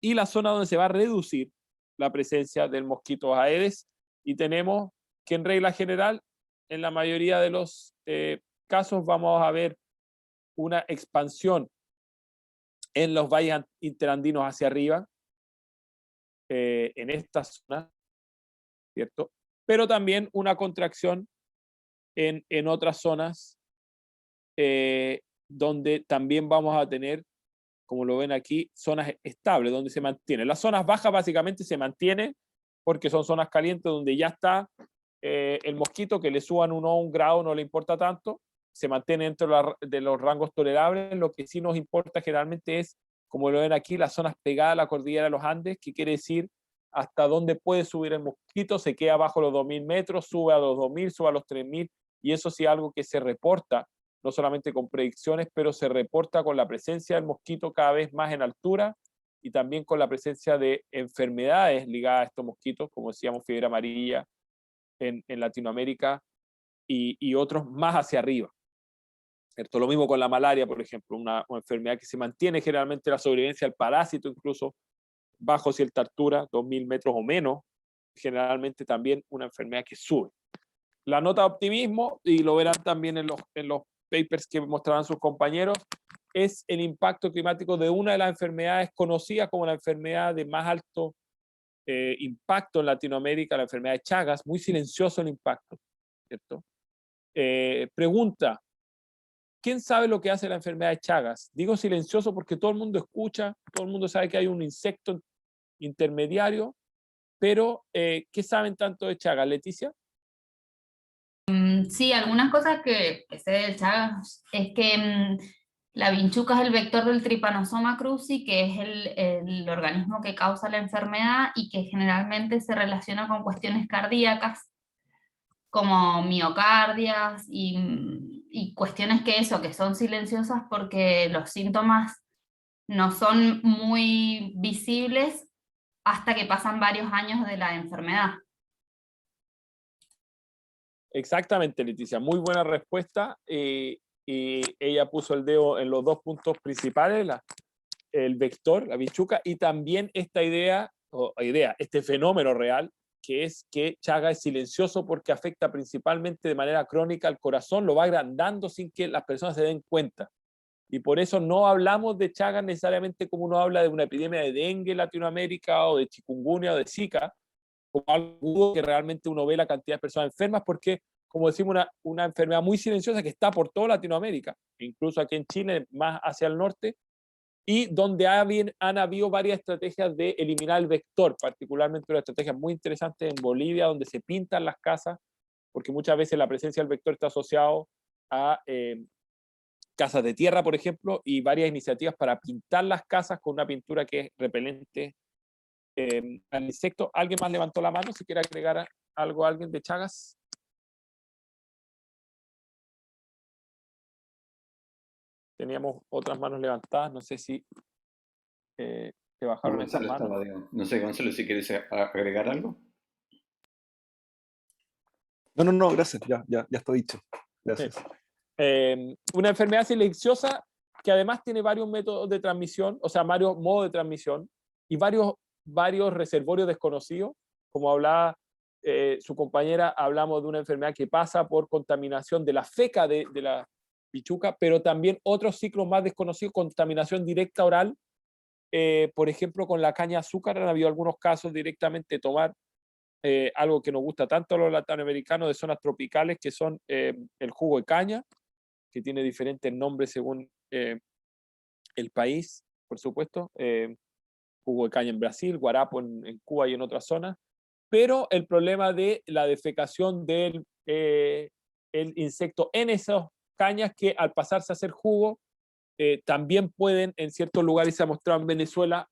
y la zona donde se va a reducir la presencia del mosquito Aedes. Y tenemos que en regla general, en la mayoría de los casos, vamos a ver una expansión en los valles interandinos hacia arriba, en esta zona, ¿cierto? Pero también una contracción en otras zonas, donde también vamos a tener, como lo ven aquí, zonas estables, donde se mantiene. Las zonas bajas básicamente se mantienen porque son zonas calientes donde ya está el mosquito, que le suban 1 o 1 grado no le importa tanto, se mantiene dentro de los rangos tolerables. Lo que sí nos importa generalmente es, como lo ven aquí, las zonas pegadas a la cordillera de los Andes, que quiere decir hasta dónde puede subir el mosquito. Se queda bajo los 2.000 metros, sube a los 2.000, sube a los 3.000, y eso sí es algo que se reporta, no solamente con predicciones, pero se reporta con la presencia del mosquito cada vez más en altura, y también con la presencia de enfermedades ligadas a estos mosquitos, como decíamos, fiebre amarilla en Latinoamérica, y otros más hacia arriba, ¿cierto? Lo mismo con la malaria, por ejemplo, una enfermedad que se mantiene generalmente la sobrevivencia del parásito, incluso bajo cierta altura, 2.000 metros o menos, generalmente también una enfermedad que sube. La nota de optimismo, y lo verán también en los papers que mostrarán sus compañeros, es el impacto climático de una de las enfermedades conocidas como la enfermedad de más alto impacto en Latinoamérica, la enfermedad de Chagas. Muy silencioso el impacto, ¿cierto? Pregunta, ¿quién sabe lo que hace la enfermedad de Chagas? Digo silencioso porque todo el mundo escucha, todo el mundo sabe que hay un insecto intermediario, pero ¿qué saben tanto de Chagas, Leticia? Sí, algunas cosas que sé del Chagas es que la vinchuca es el vector del Trypanosoma cruzi, que es el organismo que causa la enfermedad y que generalmente se relaciona con cuestiones cardíacas, como miocardias y cuestiones que son silenciosas porque los síntomas no son muy visibles hasta que pasan varios años de la enfermedad. Exactamente, Leticia, muy buena respuesta. Y ella puso el dedo en los dos puntos principales, el vector, la bichuca, y también esta este fenómeno real, que es que Chagas es silencioso porque afecta principalmente de manera crónica al corazón, lo va agrandando sin que las personas se den cuenta. Y por eso no hablamos de Chagas necesariamente como uno habla de una epidemia de dengue en Latinoamérica o de chikungunya o de Zika, como algo que realmente uno ve la cantidad de personas enfermas, porque, como decimos, una enfermedad muy silenciosa que está por toda Latinoamérica, incluso aquí en Chile, más hacia el norte, y donde han habido varias estrategias de eliminar el vector, particularmente una estrategia muy interesante en Bolivia, donde se pintan las casas, porque muchas veces la presencia del vector está asociado a casas de tierra, por ejemplo, y varias iniciativas para pintar las casas con una pintura que es repelente al insecto. ¿Alguien más levantó la mano si quiere agregar algo a alguien de Chagas? Teníamos otras manos levantadas, no sé si se bajaron esas Gonzalo manos. estaba, digo. No sé, Gonzalo, si quieres agregar algo. No, gracias, ya está dicho. Gracias. Una enfermedad silenciosa que además tiene varios métodos de transmisión, o sea, varios modos de transmisión y varios reservorios desconocidos. Como hablaba su compañera, hablamos de una enfermedad que pasa por contaminación de la feca de la pichuca, pero también otros ciclos más desconocidos, contaminación directa oral, por ejemplo, con la caña de azúcar. Han habido algunos casos directamente tomar algo que nos gusta tanto a los latinoamericanos de zonas tropicales, que son el jugo de caña, que tiene diferentes nombres según el país, por supuesto. Jugo de caña en Brasil, guarapo en Cuba y en otras zonas. Pero el problema de la defecación del el insecto en esas cañas, que al pasarse a hacer jugo, también pueden, en ciertos lugares, se ha mostrado en Venezuela,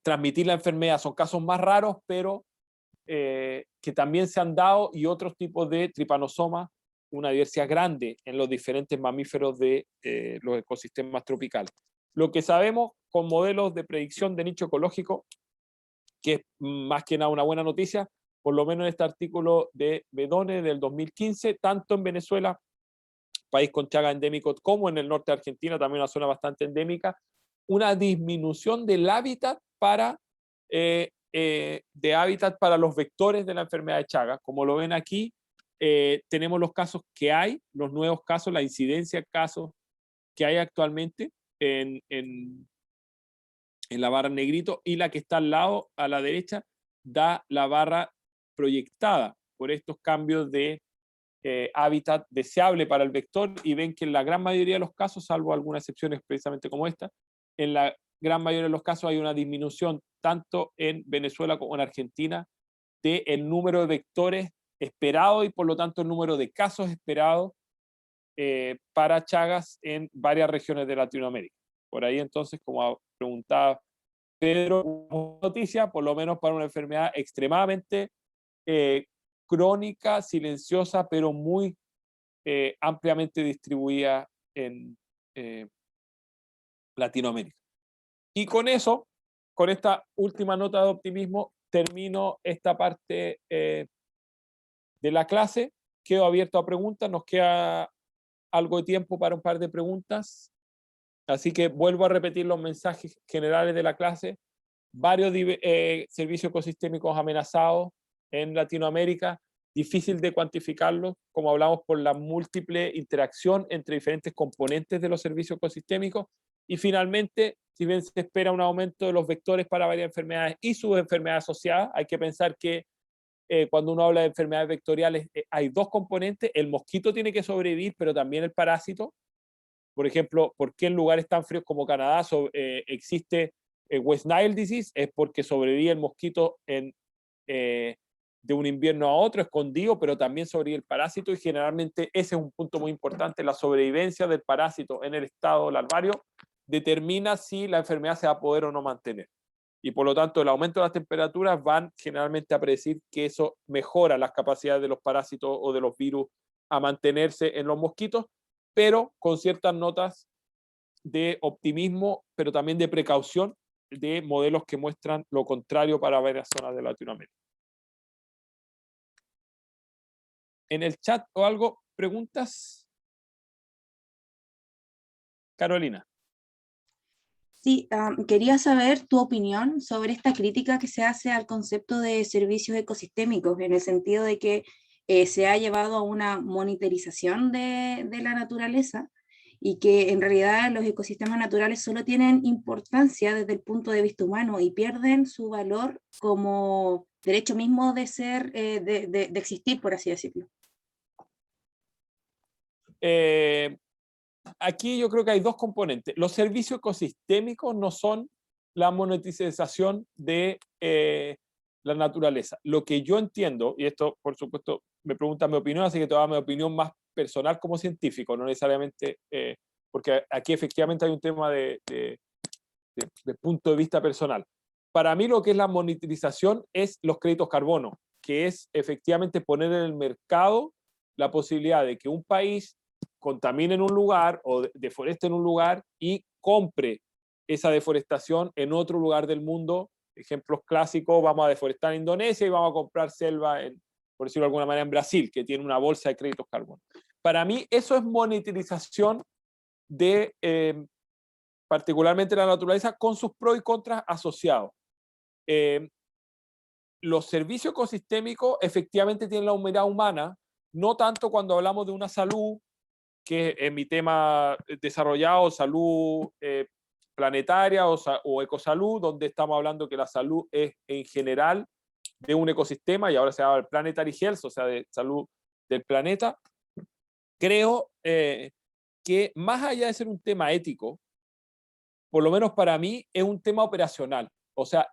transmitir la enfermedad. Son casos más raros, pero que también se han dado, y otros tipos de tripanosomas, una diversidad grande en los diferentes mamíferos de los ecosistemas tropicales. Lo que sabemos con modelos de predicción de nicho ecológico, que es más que nada una buena noticia, por lo menos en este artículo de Bedone del 2015, tanto en Venezuela, país con chaga endémico, como en el norte de Argentina, también una zona bastante endémica, una disminución del hábitat de hábitat para los vectores de la enfermedad de Chagas. Como lo ven aquí, tenemos los casos que hay, los nuevos casos, la incidencia de casos que hay actualmente en la barra en negrito, y la que está al lado, a la derecha, da la barra proyectada por estos cambios de hábitat deseable para el vector, y ven que en la gran mayoría de los casos, salvo algunas excepciones precisamente como esta, en la gran mayoría de los casos hay una disminución tanto en Venezuela como en Argentina del número de vectores esperados y por lo tanto el número de casos esperados para Chagas en varias regiones de Latinoamérica. Por ahí entonces, como preguntaba Pedro, una noticia, por lo menos para una enfermedad extremadamente crónica, silenciosa, pero muy ampliamente distribuida en Latinoamérica. Y con eso, con esta última nota de optimismo, termino esta parte de la clase. Quedo abierto a preguntas, nos queda algo de tiempo para un par de preguntas. Así que vuelvo a repetir los mensajes generales de la clase. Varios servicios ecosistémicos amenazados en Latinoamérica, difícil de cuantificarlos, como hablamos, por la múltiple interacción entre diferentes componentes de los servicios ecosistémicos. Y finalmente, si bien se espera un aumento de los vectores para varias enfermedades y sus enfermedades asociadas, hay que pensar que cuando uno habla de enfermedades vectoriales, hay dos componentes. El mosquito tiene que sobrevivir, pero también el parásito. Por ejemplo, ¿por qué en lugares tan fríos como Canadá existe West Nile Disease? Es porque sobrevive el mosquito de un invierno a otro, escondido, pero también sobrevive el parásito, y generalmente ese es un punto muy importante. La sobrevivencia del parásito en el estado larvario determina si la enfermedad se va a poder o no mantener. Y por lo tanto, el aumento de las temperaturas van generalmente a predecir que eso mejora las capacidades de los parásitos o de los virus a mantenerse en los mosquitos, pero con ciertas notas de optimismo, pero también de precaución, de modelos que muestran lo contrario para varias zonas de Latinoamérica. En el chat o algo, preguntas. Carolina. Sí, quería saber tu opinión sobre esta crítica que se hace al concepto de servicios ecosistémicos, en el sentido de que se ha llevado a una monitorización de la naturaleza y que en realidad los ecosistemas naturales solo tienen importancia desde el punto de vista humano y pierden su valor como derecho mismo de ser, de existir, por así decirlo. Aquí yo creo que hay dos componentes. Los servicios ecosistémicos no son la monetización de la naturaleza. Lo que yo entiendo, y esto por supuesto me preguntan mi opinión, así que te voy a dar mi opinión más personal como científico, no necesariamente, porque aquí efectivamente hay un tema de punto de vista personal. Para mí lo que es la monetización es los créditos carbono, que es efectivamente poner en el mercado la posibilidad de que un país contamine en un lugar o deforeste en un lugar y compre esa deforestación en otro lugar del mundo. Ejemplos clásicos: vamos a deforestar en Indonesia y vamos a comprar selva, por decirlo de alguna manera, en Brasil, que tiene una bolsa de créditos carbono. Para mí eso es monetización de particularmente la naturaleza, con sus pros y contras asociados. Los servicios ecosistémicos efectivamente tienen la humanidad humana, no tanto cuando hablamos de una salud, que es mi tema desarrollado, salud planetaria o ecosalud, donde estamos hablando que la salud es en general de un ecosistema, y ahora se llama planetary health, o sea, de salud del planeta. Creo que más allá de ser un tema ético, por lo menos para mí, es un tema operacional. O sea,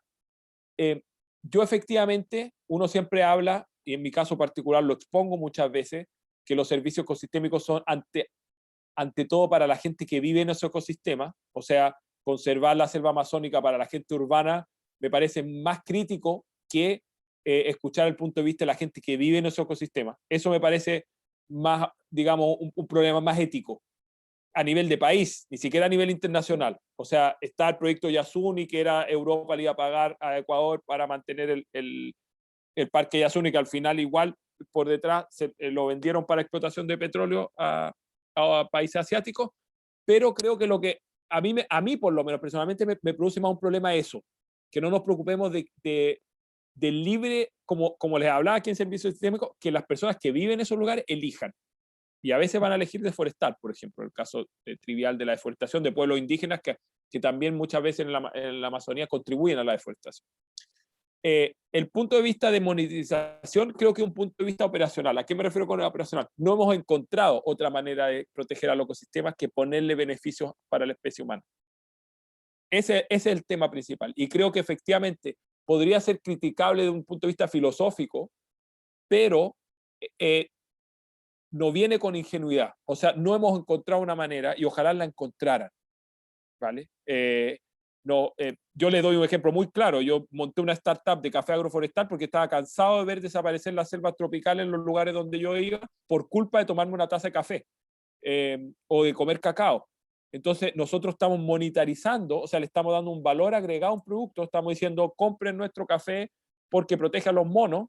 yo efectivamente, uno siempre habla, y en mi caso particular lo expongo muchas veces, que los servicios ecosistémicos son ante todo para la gente que vive en esos ecosistemas. O sea, conservar la selva amazónica para la gente urbana me parece más crítico que escuchar el punto de vista de la gente que vive en esos ecosistemas. Eso me parece más, digamos, un problema más ético a nivel de país, ni siquiera a nivel internacional. O sea, está el proyecto Yasuni, que era Europa le iba a pagar a Ecuador para mantener el parque Yasuni, que al final igual por detrás lo vendieron para explotación de petróleo a países asiáticos. Pero creo que lo que a mí por lo menos personalmente me produce más un problema eso, que no nos preocupemos del libre, como les hablaba aquí en Servicios Sistémicos, que las personas que viven en esos lugares elijan. Y a veces van a elegir deforestar, por ejemplo, el caso trivial de la deforestación de pueblos indígenas que también muchas veces en la Amazonía contribuyen a la deforestación. El punto de vista de monetización creo que es un punto de vista operacional. ¿A qué me refiero con el operacional? No hemos encontrado otra manera de proteger a los ecosistemas que ponerle beneficios para la especie humana. Ese es el tema principal. Y creo que efectivamente podría ser criticable de un punto de vista filosófico, pero no viene con ingenuidad. O sea, no hemos encontrado una manera, y ojalá la encontraran, ¿vale? Yo le doy un ejemplo muy claro. Yo monté una startup de café agroforestal porque estaba cansado de ver desaparecer las selvas tropicales en los lugares donde yo iba por culpa de tomarme una taza de café o de comer cacao. Entonces nosotros estamos monetarizando, o sea, le estamos dando un valor agregado a un producto, estamos diciendo compren nuestro café porque protege a los monos.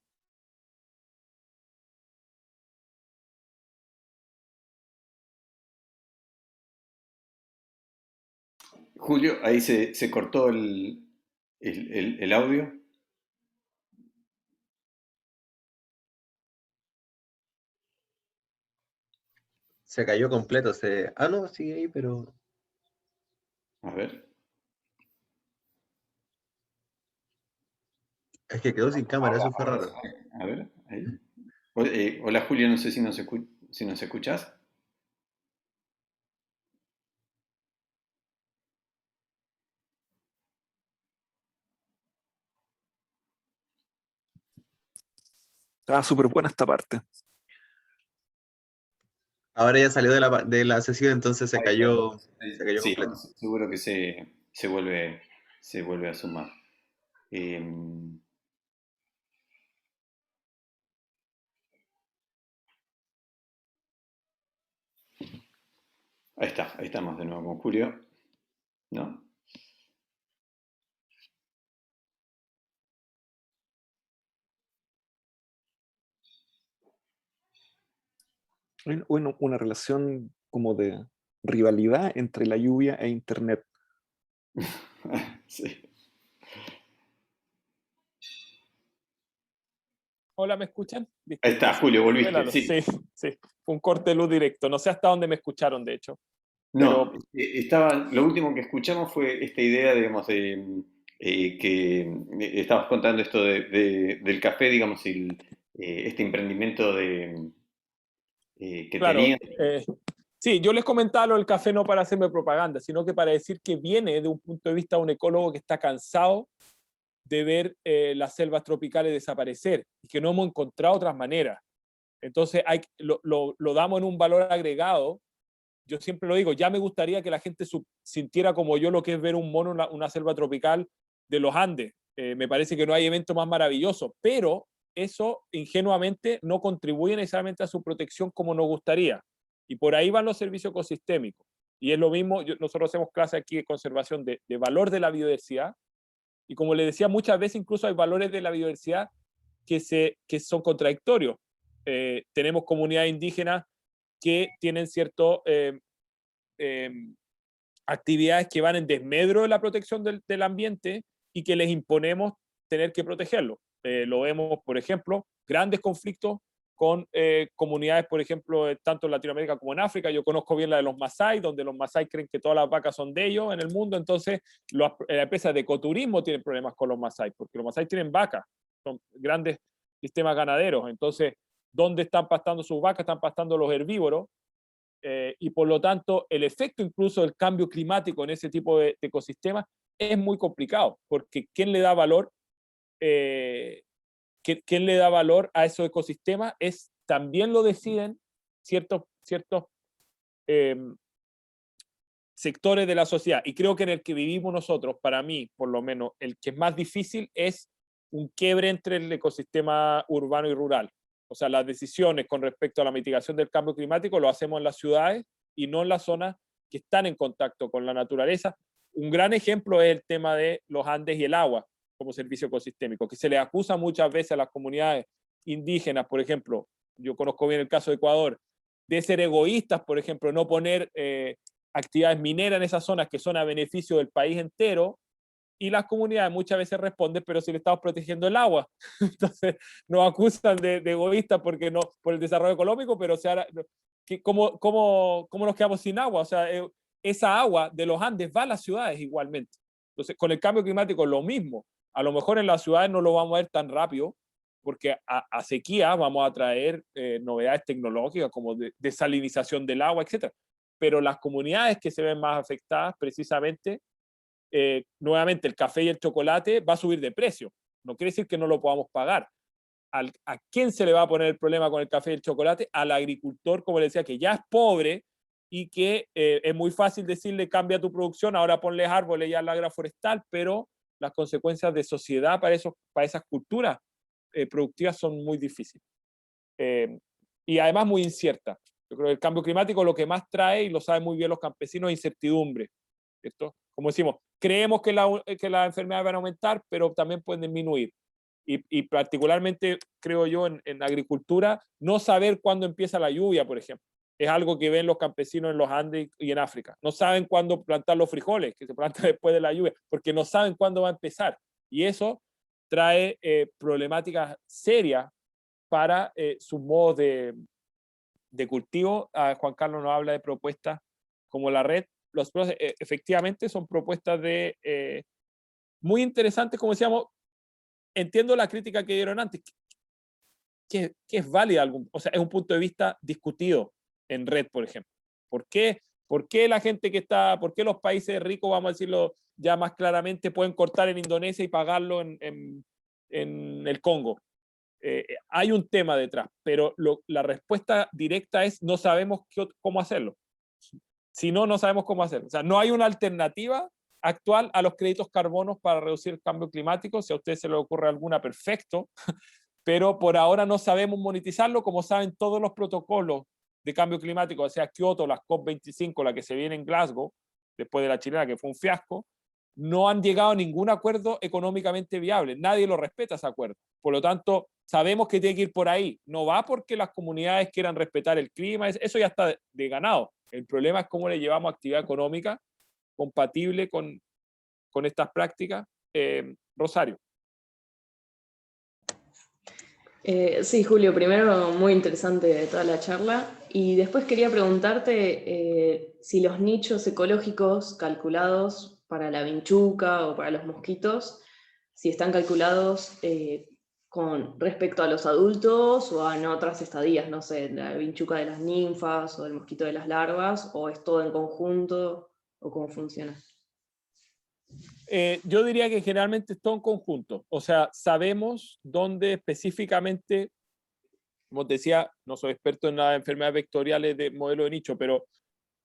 Julio, ahí se cortó el audio. Se cayó completo. Ah, no, sigue ahí, pero... A ver. Es que quedó sin cámara, eso fue raro. A ver, ahí. Hola Julio, no sé si si nos escuchás. Estaba súper buena esta parte. Ahora ya salió de la sesión, entonces Ahí está. se cayó Sí, completo. seguro que se vuelve a sumar. Em, ahí estamos de nuevo con Julio, ¿no? Hay una relación como de rivalidad entre la lluvia e Internet. Sí. Hola, ¿me escuchan? Ahí Disculpe, está, Julio, fue la volviste, luz. sí. Sí, sí, fue un corte de luz directo. No sé hasta dónde me escucharon, de hecho. No, Pero lo último que escuchamos fue esta idea, digamos, que estabas contando esto del café, digamos, este emprendimiento que claro, tenían. sí, yo les comentaba lo del café no para hacerme propaganda, sino que para decir que viene de un punto de vista de un ecólogo que está cansado de ver las selvas tropicales desaparecer y que no hemos encontrado otras maneras. Entonces lo damos en un valor agregado. Yo siempre lo digo, ya me gustaría que la gente sintiera como yo lo que es ver un mono en una selva tropical de los Andes. Me parece que no hay evento más maravilloso, pero eso ingenuamente no contribuye necesariamente a su protección como nos gustaría. Y por ahí van los servicios ecosistémicos. Y es lo mismo, nosotros hacemos clases aquí de conservación de valor de la biodiversidad. Y como les decía, muchas veces incluso hay valores de la biodiversidad que son contradictorios. Tenemos comunidades indígenas que tienen ciertas actividades que van en desmedro de la protección del ambiente y que les imponemos tener que protegerlo. Lo vemos, por ejemplo, grandes conflictos con comunidades, por ejemplo, tanto en Latinoamérica como en África. Yo conozco bien la de los Masái, donde los Masái creen que todas las vacas son de ellos en el mundo, entonces las empresas de ecoturismo tienen problemas con los Masái, porque los Masái tienen vacas, son grandes sistemas ganaderos, entonces, ¿dónde están pastando sus vacas? Están pastando los herbívoros, y por lo tanto el efecto incluso del cambio climático en ese tipo de ecosistemas es muy complicado, porque ¿quién le da valor? ¿Quién le da valor a esos ecosistemas? También lo deciden ciertos eh, sectores de la sociedad. Y creo que en el que vivimos nosotros, para mí, por lo menos, el que es más difícil es un quiebre entre el ecosistema urbano y rural. O sea, las decisiones con respecto a la mitigación del cambio climático lo hacemos en las ciudades y no en las zonas que están en contacto con la naturaleza. Un gran ejemplo es el tema de los Andes y el agua como servicio ecosistémico, que se le acusa muchas veces a las comunidades indígenas, por ejemplo, yo conozco bien el caso de Ecuador, de ser egoístas, por ejemplo, no poner actividades mineras en esas zonas que son a beneficio del país entero, y las comunidades muchas veces responden, pero si le estamos protegiendo el agua. Entonces nos acusan de egoístas porque no, por el desarrollo económico, pero ¿cómo nos quedamos sin agua? O sea, esa agua de los Andes va a las ciudades igualmente. Entonces, con el cambio climático lo mismo. A lo mejor en las ciudades no lo vamos a ver tan rápido, porque a sequía vamos a traer novedades tecnológicas como desalinización del agua, etc. Pero las comunidades que se ven más afectadas precisamente, nuevamente el café y el chocolate va a subir de precio. No quiere decir que no lo podamos pagar. ¿A quién se le va a poner el problema con el café y el chocolate? Al agricultor, como le decía, que ya es pobre y que es muy fácil decirle cambia tu producción, ahora ponles árboles y haz la agroforestal, pero las consecuencias de sociedad para esas culturas productivas son muy difíciles. Y además muy inciertas. Yo creo que el cambio climático lo que más trae, y lo saben muy bien los campesinos, es incertidumbre. ¿Cierto? Como decimos, creemos que las enfermedades van a aumentar, pero también pueden disminuir. Y particularmente, creo yo, en agricultura, no saber cuándo empieza la lluvia, por ejemplo. Es algo que ven los campesinos en los Andes y en África. No saben cuándo plantar los frijoles, que se plantan después de la lluvia, porque no saben cuándo va a empezar. Y eso trae problemáticas serias para sus modos de cultivo. Juan Carlos nos habla de propuestas como la red. Efectivamente son propuestas muy interesantes, como decíamos, entiendo la crítica que dieron antes, que es válida, o sea, es un punto de vista discutido en red, por ejemplo. ¿Por qué la gente que está, por qué los países ricos, vamos a decirlo ya más claramente, pueden cortar en Indonesia y pagarlo en el Congo? Hay un tema detrás, pero la respuesta directa es no sabemos cómo hacerlo. Si no, no sabemos cómo hacerlo. O sea, no hay una alternativa actual a los créditos carbonos para reducir el cambio climático. Si a usted se le ocurre alguna, perfecto, pero por ahora no sabemos monetizarlo, como saben todos los protocolos de cambio climático, o sea, Kioto, las COP25, la que se viene en Glasgow, después de la chilena, que fue un fiasco, no han llegado a ningún acuerdo económicamente viable. Nadie lo respeta ese acuerdo. Por lo tanto, sabemos que tiene que ir por ahí. No va porque las comunidades quieran respetar el clima, eso ya está de ganado. El problema es cómo le llevamos actividad económica compatible con estas prácticas. Rosario. Sí, Julio, primero muy interesante toda la charla y después quería preguntarte si los nichos ecológicos calculados para la vinchuca o para los mosquitos, si están calculados con respecto a los adultos o en otras estadías, no sé, la vinchuca de las ninfas o el mosquito de las larvas, o es todo en conjunto, o cómo funciona. Yo diría que generalmente es todo en conjunto. O sea, sabemos dónde específicamente, como te decía, no soy experto en las enfermedades vectoriales de modelo de nicho, pero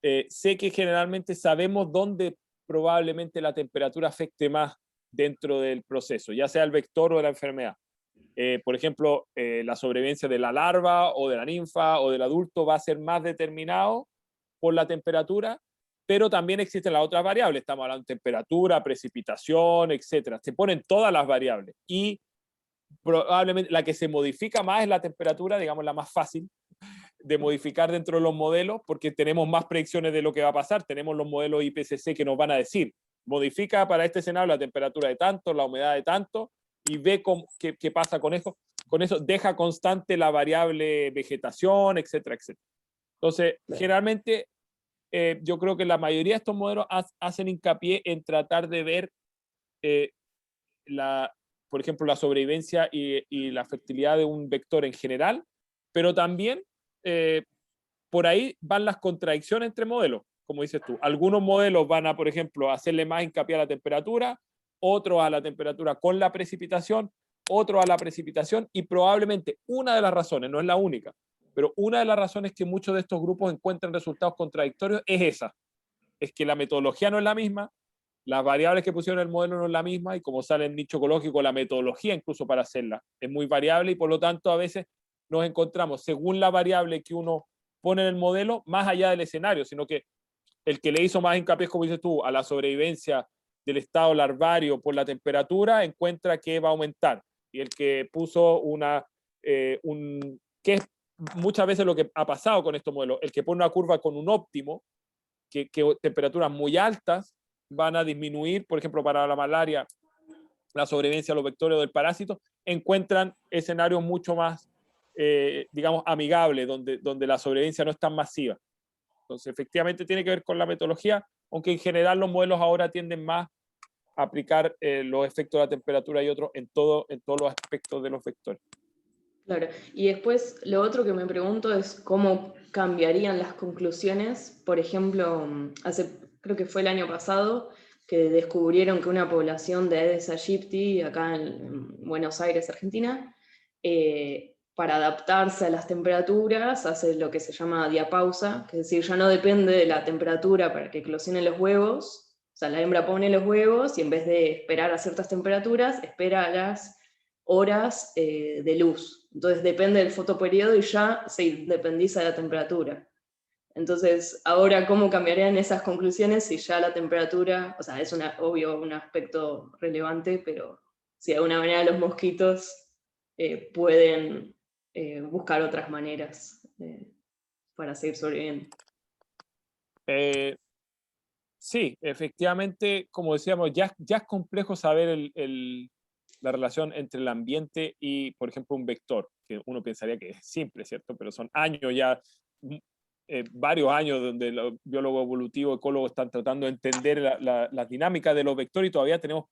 sé que generalmente sabemos dónde probablemente la temperatura afecte más dentro del proceso, ya sea el vector o de la enfermedad. Por ejemplo, la sobrevivencia de la larva o de la ninfa o del adulto va a ser más determinado por la temperatura, pero también existen las otras variables. Estamos hablando de temperatura, precipitación, etcétera. Se ponen todas las variables y probablemente la que se modifica más es la temperatura, digamos la más fácil de modificar dentro de los modelos, porque tenemos más predicciones de lo que va a pasar. Tenemos los modelos IPCC que nos van a decir, modifica para este escenario la temperatura de tanto, la humedad de tanto, y ve qué pasa con eso. Con eso deja constante la variable vegetación, etcétera, etcétera. Entonces, generalmente, yo creo que la mayoría de estos modelos hacen hincapié en tratar de ver por ejemplo, la sobrevivencia y la fertilidad de un vector en general, pero también por ahí van las contradicciones entre modelos, como dices tú. Algunos modelos van a, por ejemplo, hacerle más hincapié a la temperatura, otros a la temperatura con la precipitación, otros a la precipitación, y probablemente una de las razones, no es la única, pero una de las razones que muchos de estos grupos encuentran resultados contradictorios es esa, es que la metodología no es la misma, las variables que pusieron en el modelo no es la misma, y como sale en nicho ecológico, la metodología incluso para hacerla es muy variable, y por lo tanto a veces nos encontramos, según la variable que uno pone en el modelo, más allá del escenario, sino que el que le hizo más hincapié, como dices tú, a la sobrevivencia del estado larvario por la temperatura, encuentra que va a aumentar. Y el que puso que es muchas veces lo que ha pasado con estos modelos, el que pone una curva con un óptimo, que temperaturas muy altas van a disminuir, por ejemplo, para la malaria, la sobrevivencia de los vectores del parásito, encuentran escenarios mucho más, digamos, amigables, donde la sobrevivencia no es tan masiva. Entonces, efectivamente tiene que ver con la metodología, aunque en general los modelos ahora tienden más a aplicar los efectos de la temperatura y otros en todos los aspectos de los vectores. Claro, y después lo otro que me pregunto es cómo cambiarían las conclusiones. Por ejemplo, creo que fue el año pasado, que descubrieron que una población de Aedes aegypti, acá en Buenos Aires, Argentina, para adaptarse a las temperaturas, hace lo que se llama diapausa, que es decir, ya no depende de la temperatura para que eclosionen los huevos. O sea, la hembra pone los huevos y en vez de esperar a ciertas temperaturas, espera a las horas de luz. Entonces depende del fotoperiodo y ya se independiza de la temperatura. Entonces, ahora, ¿cómo cambiarían esas conclusiones si ya la temperatura, o sea, es obvio un aspecto relevante, pero si de alguna manera los mosquitos pueden buscar otras maneras para seguir sobreviviendo? Sí, efectivamente, como decíamos, ya es complejo saber la relación entre el ambiente y, por ejemplo, un vector, que uno pensaría que es simple, ¿cierto? Pero son años ya, varios años donde los biólogos evolutivos, ecólogos están tratando de entender las dinámicas de los vectores, y todavía tenemos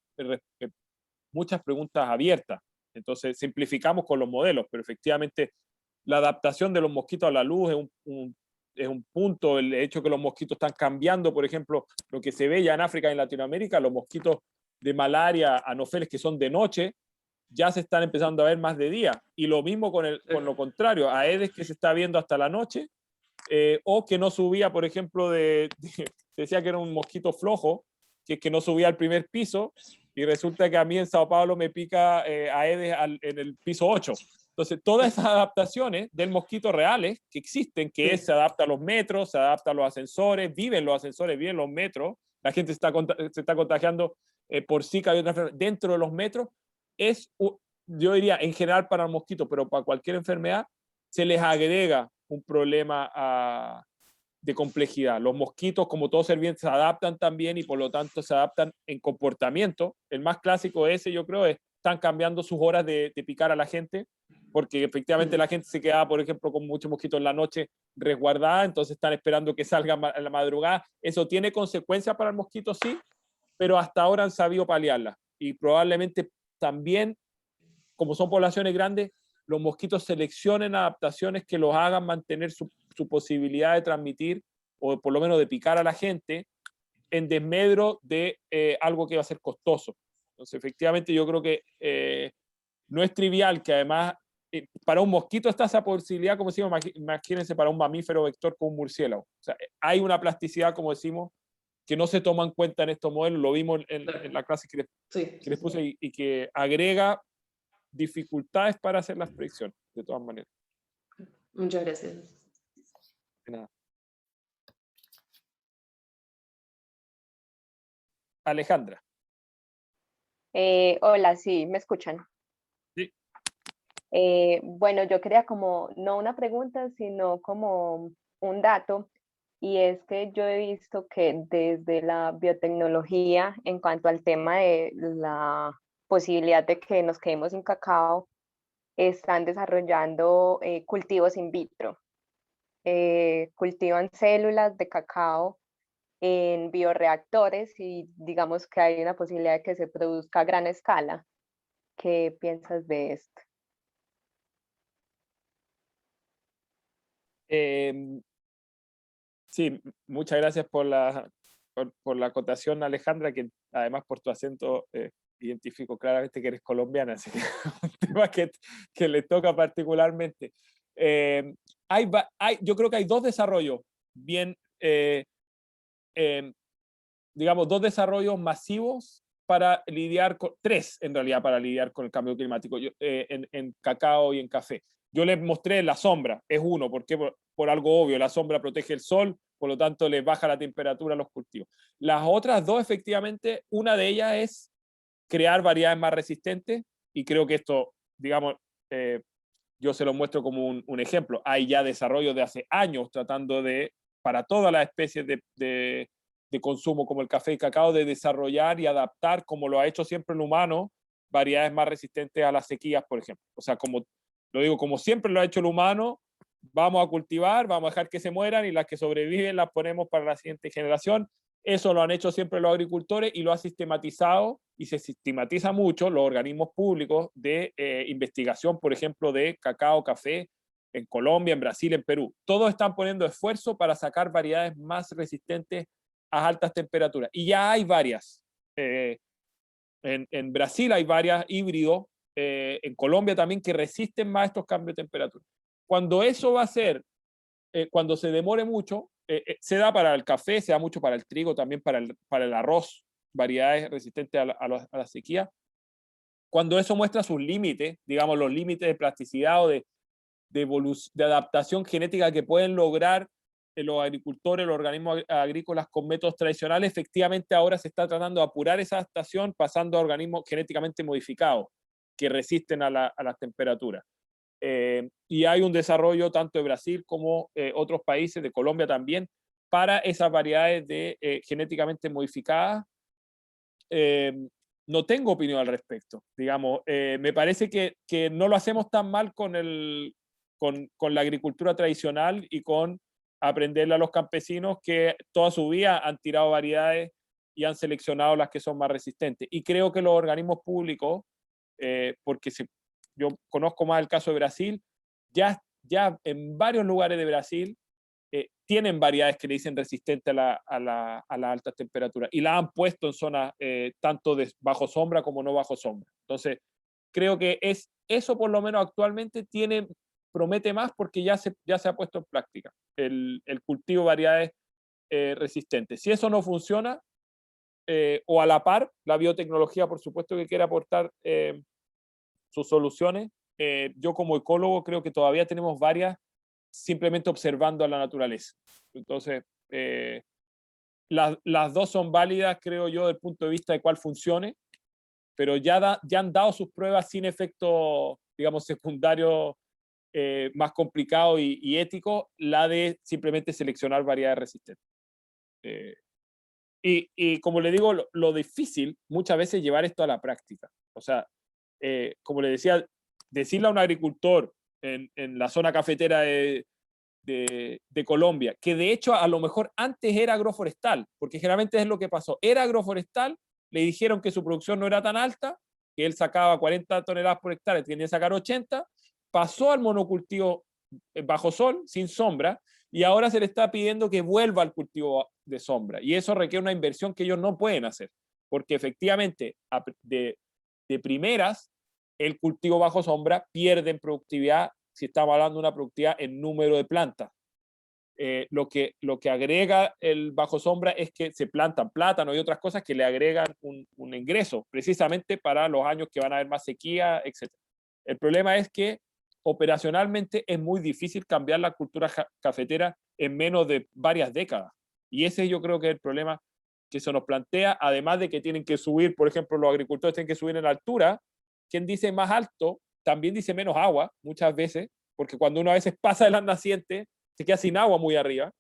muchas preguntas abiertas. Entonces simplificamos con los modelos, pero efectivamente la adaptación de los mosquitos a la luz es un punto. El hecho que los mosquitos están cambiando, por ejemplo, lo que se ve ya en África y en Latinoamérica, los mosquitos de malaria, anófeles, que son de noche, ya se están empezando a ver más de día. Y lo mismo con lo contrario, Aedes, que se está viendo hasta la noche, o que no subía, por ejemplo, se decía que era un mosquito flojo, que es que no subía al primer piso, y resulta que a mí en Sao Paulo me pica Aedes en el piso 8. Entonces, todas esas adaptaciones del mosquito reales que existen, que se adapta a los metros, se adapta a los ascensores, viven los ascensores, viven los metros, la gente se está contagiando por Zika y otras dentro de los metros, yo diría, en general para el mosquito, pero para cualquier enfermedad, se les agrega un problema de complejidad. Los mosquitos, como todo ser viviente, se adaptan también y por lo tanto se adaptan en comportamiento. El más clásico ese, yo creo, es están cambiando sus horas de picar a la gente, porque efectivamente la gente se quedaba, por ejemplo, con muchos mosquitos en la noche resguardada, entonces están esperando que salga en la madrugada. Eso tiene consecuencias para el mosquito, sí, pero hasta ahora han sabido paliarlas. Y probablemente también, como son poblaciones grandes, los mosquitos seleccionen adaptaciones que los hagan mantener su posibilidad de transmitir, o por lo menos de picar a la gente, en desmedro de algo que va a ser costoso. Entonces, efectivamente, yo creo que no es trivial que además para un mosquito está esa posibilidad, como decimos, imagínense para un mamífero vector como un murciélago. O sea, hay una plasticidad, como decimos, que no se toma en cuenta en estos modelos, lo vimos en la clase que les puse, y que agrega dificultades para hacer las predicciones, de todas maneras. Muchas gracias. De nada. Alejandra. Hola, sí, ¿me escuchan? Sí. Bueno, yo quería como, no una pregunta, sino como un dato, y es que yo he visto que desde la biotecnología, en cuanto al tema de la posibilidad de que nos quedemos sin cacao, están desarrollando cultivos in vitro. Cultivan células de cacao en bioreactores y digamos que hay una posibilidad de que se produzca a gran escala. ¿Qué piensas de esto? Sí, muchas gracias por la acotación, Alejandra, que además por tu acento identifico claramente que eres colombiana, así que es un tema que le toca particularmente. Yo creo que hay dos desarrollos bien, digamos, dos desarrollos masivos para lidiar con, tres en realidad, para lidiar con el cambio climático en cacao y en café. Yo les mostré la sombra, es uno, porque por algo obvio, la sombra protege el sol, por lo tanto le baja la temperatura a los cultivos. Las otras dos, efectivamente, una de ellas es crear variedades más resistentes, y creo que esto, digamos, yo se lo muestro como un ejemplo. Hay ya desarrollo de hace años tratando de, para todas las especies de consumo como el café y cacao, de desarrollar y adaptar, como lo ha hecho siempre el humano, variedades más resistentes a las sequías, por ejemplo. O sea, como lo digo, como siempre lo ha hecho el humano, vamos a cultivar, vamos a dejar que se mueran y las que sobreviven las ponemos para la siguiente generación. Eso lo han hecho siempre los agricultores y lo ha sistematizado, y se sistematiza mucho los organismos públicos de investigación, por ejemplo, de cacao, café, en Colombia, en Brasil, en Perú. Todos están poniendo esfuerzo para sacar variedades más resistentes a altas temperaturas. Y ya hay varias. En Brasil hay varias híbridos, en Colombia también, que resisten más estos cambios de temperatura. Cuando eso va a ser, cuando se demore mucho, se da para el café, se da mucho para el trigo, también para el arroz, variedades resistentes a la sequía. Cuando eso muestra sus límites, digamos los límites de plasticidad o de adaptación genética que pueden lograr los agricultores, los organismos agrícolas con métodos tradicionales, efectivamente ahora se está tratando de apurar esa adaptación pasando a organismos genéticamente modificados que resisten a las temperaturas. Y hay un desarrollo tanto de Brasil como otros países, de Colombia también, para esas variedades genéticamente modificadas. No tengo opinión al respecto, digamos. Me parece que no lo hacemos tan mal con la agricultura tradicional y con aprenderle a los campesinos que toda su vida han tirado variedades y han seleccionado las que son más resistentes. Y creo que los organismos públicos, porque yo conozco más el caso de Brasil, ya en varios lugares de Brasil tienen variedades que le dicen resistentes a las altas temperaturas y las han puesto en zonas tanto de bajo sombra como no bajo sombra. Entonces, creo que eso por lo menos actualmente promete más porque ya se ha puesto en práctica el cultivo de variedades resistentes. Si eso no funciona, o a la par, la biotecnología por supuesto que quiere aportar sus soluciones. Yo como ecólogo creo que todavía tenemos varias simplemente observando a la naturaleza. Entonces, las dos son válidas, creo yo, desde el punto de vista de cuál funcione, pero ya han dado sus pruebas sin efectos, digamos, secundarios más complicados y éticos, la de simplemente seleccionar variedades resistentes. Y como le digo, lo difícil muchas veces es llevar esto a la práctica. O sea, como le decía, decirle a un agricultor en la zona cafetera de Colombia, que de hecho a lo mejor antes era agroforestal, porque generalmente es lo que pasó, era agroforestal, le dijeron que su producción no era tan alta, que él sacaba 40 toneladas por hectárea, tenía que sacar 80, pasó al monocultivo bajo sol, sin sombra, y ahora se le está pidiendo que vuelva al cultivo de sombra, y eso requiere una inversión que ellos no pueden hacer, porque efectivamente de primeras el cultivo bajo sombra pierde en productividad si estamos hablando de una productividad en número de plantas. Lo que agrega el bajo sombra es que se plantan plátanos y otras cosas que le agregan un ingreso, precisamente para los años que van a haber más sequía, etc. El problema es que operacionalmente es muy difícil cambiar la cultura cafetera en menos de varias décadas. Y ese yo creo que es el problema que se nos plantea, además de que tienen que subir, por ejemplo, los agricultores tienen que subir en altura. Quien dice más alto también dice menos agua muchas veces, porque cuando uno a veces pasa de las nacientes se queda sin agua muy arriba,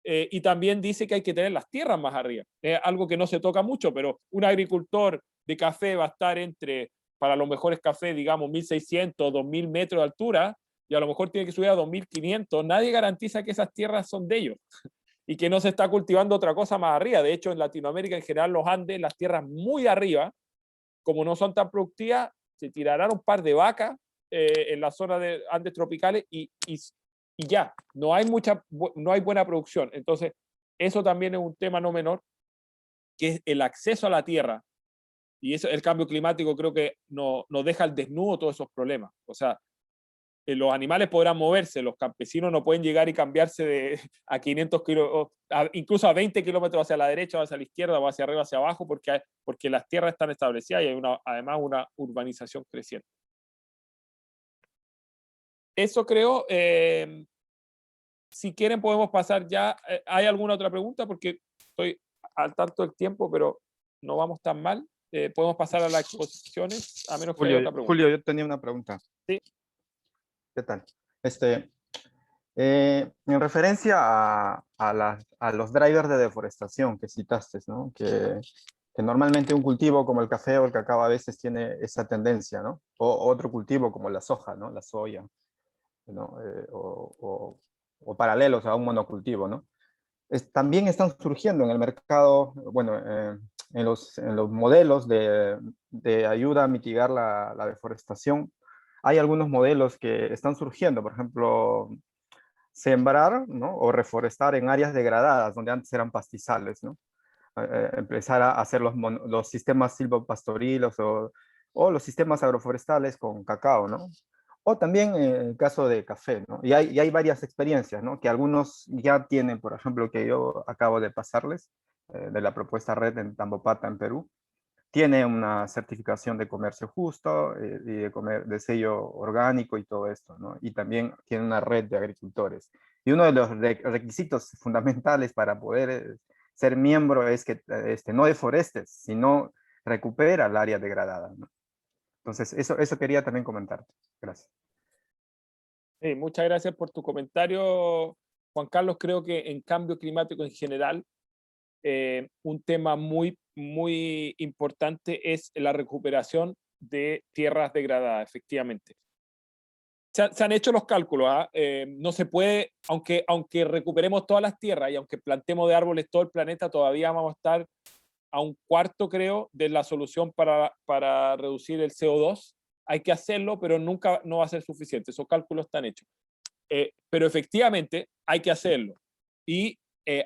y también dice que hay que tener las tierras más arriba. Es algo que no se toca mucho, pero un agricultor de café va a estar para los mejores cafés, digamos, 1.600, 2.000 metros de altura, y a lo mejor tiene que subir a 2.500. Nadie garantiza que esas tierras son de ellos y que no se está cultivando otra cosa más arriba. De hecho, en Latinoamérica en general, los Andes, las tierras muy arriba, como no son tan productivas, se tirarán un par de vacas en la zona de Andes tropicales y ya, no hay buena producción. Entonces, eso también es un tema no menor, que es el acceso a la tierra. Y eso, el cambio climático creo que nos deja al desnudo todos esos problemas. O sea, los animales podrán moverse, los campesinos no pueden llegar y cambiarse a 500 kilómetros, incluso a 20 kilómetros hacia la derecha o hacia la izquierda o hacia arriba, hacia abajo, porque las tierras están establecidas y hay además una urbanización creciente. Eso creo. Si quieren podemos pasar ya. ¿Hay alguna otra pregunta? Porque estoy al tanto del tiempo, pero no vamos tan mal. Podemos pasar a las exposiciones, a menos que haya otra pregunta. Julio, yo tenía una pregunta. Sí. ¿Qué tal? En referencia a los drivers de deforestación que citaste, ¿no? Que normalmente un cultivo como el café o el cacao a veces tiene esa tendencia, ¿no? O otro cultivo como la soja, ¿no? La soya, ¿no? O paralelos a un monocultivo, ¿no? También están surgiendo en el mercado, bueno, en los modelos de ayuda a mitigar la deforestación. Hay algunos modelos que están surgiendo, por ejemplo, sembrar, ¿no? O reforestar en áreas degradadas, donde antes eran pastizales, ¿no? Empezar a hacer los sistemas silvopastoriles o los sistemas agroforestales con cacao, ¿no? O también en el caso de café, ¿no? Y hay varias experiencias, ¿no? Que algunos ya tienen, por ejemplo, que yo acabo de pasarles, de la propuesta red en Tambopata, en Perú. Tiene una certificación de comercio justo y de sello orgánico y todo esto, ¿no? Y también tiene una red de agricultores. Y uno de los requisitos fundamentales para poder ser miembro es que no deforestes, sino recupera el área degradada, ¿no? Entonces, eso quería también comentarte. Gracias. Sí, muchas gracias por tu comentario, Juan Carlos. Creo que en cambio climático en general, un tema muy, muy importante es la recuperación de tierras degradadas, efectivamente. Se han hecho los cálculos, no se puede, aunque recuperemos todas las tierras y aunque plantemos de árboles todo el planeta, todavía vamos a estar a un cuarto, creo, de la solución para reducir el CO2. Hay que hacerlo, pero nunca no va a ser suficiente. Esos cálculos están hechos. Pero efectivamente hay que hacerlo. Y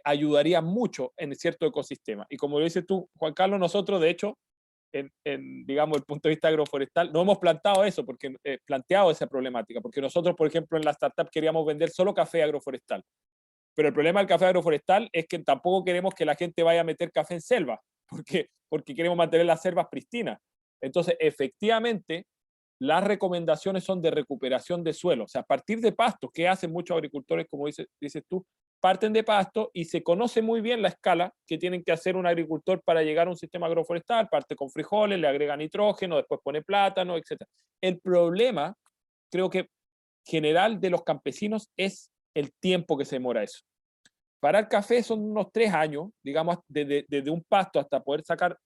ayudaría mucho en cierto ecosistema. Y como dices tú, Juan Carlos, nosotros, de hecho, digamos, el punto de vista agroforestal, no hemos planteado eso, porque planteado esa problemática, porque nosotros, por ejemplo, en la startup queríamos vender solo café agroforestal. Pero el problema del café agroforestal es que tampoco queremos que la gente vaya a meter café en selva, porque queremos mantener las selvas pristinas. Entonces, efectivamente, las recomendaciones son de recuperación de suelo, o sea, a partir de pastos, que hacen muchos agricultores, como dices tú, parten de pasto y se conoce muy bien la escala que tienen que hacer un agricultor para llegar a un sistema agroforestal. Parte con frijoles, le agrega nitrógeno, después pone plátano, etc. El problema, creo que general de los campesinos, es el tiempo que se demora eso. Para el café son unos 3 años, digamos, desde un pasto hasta poder sacar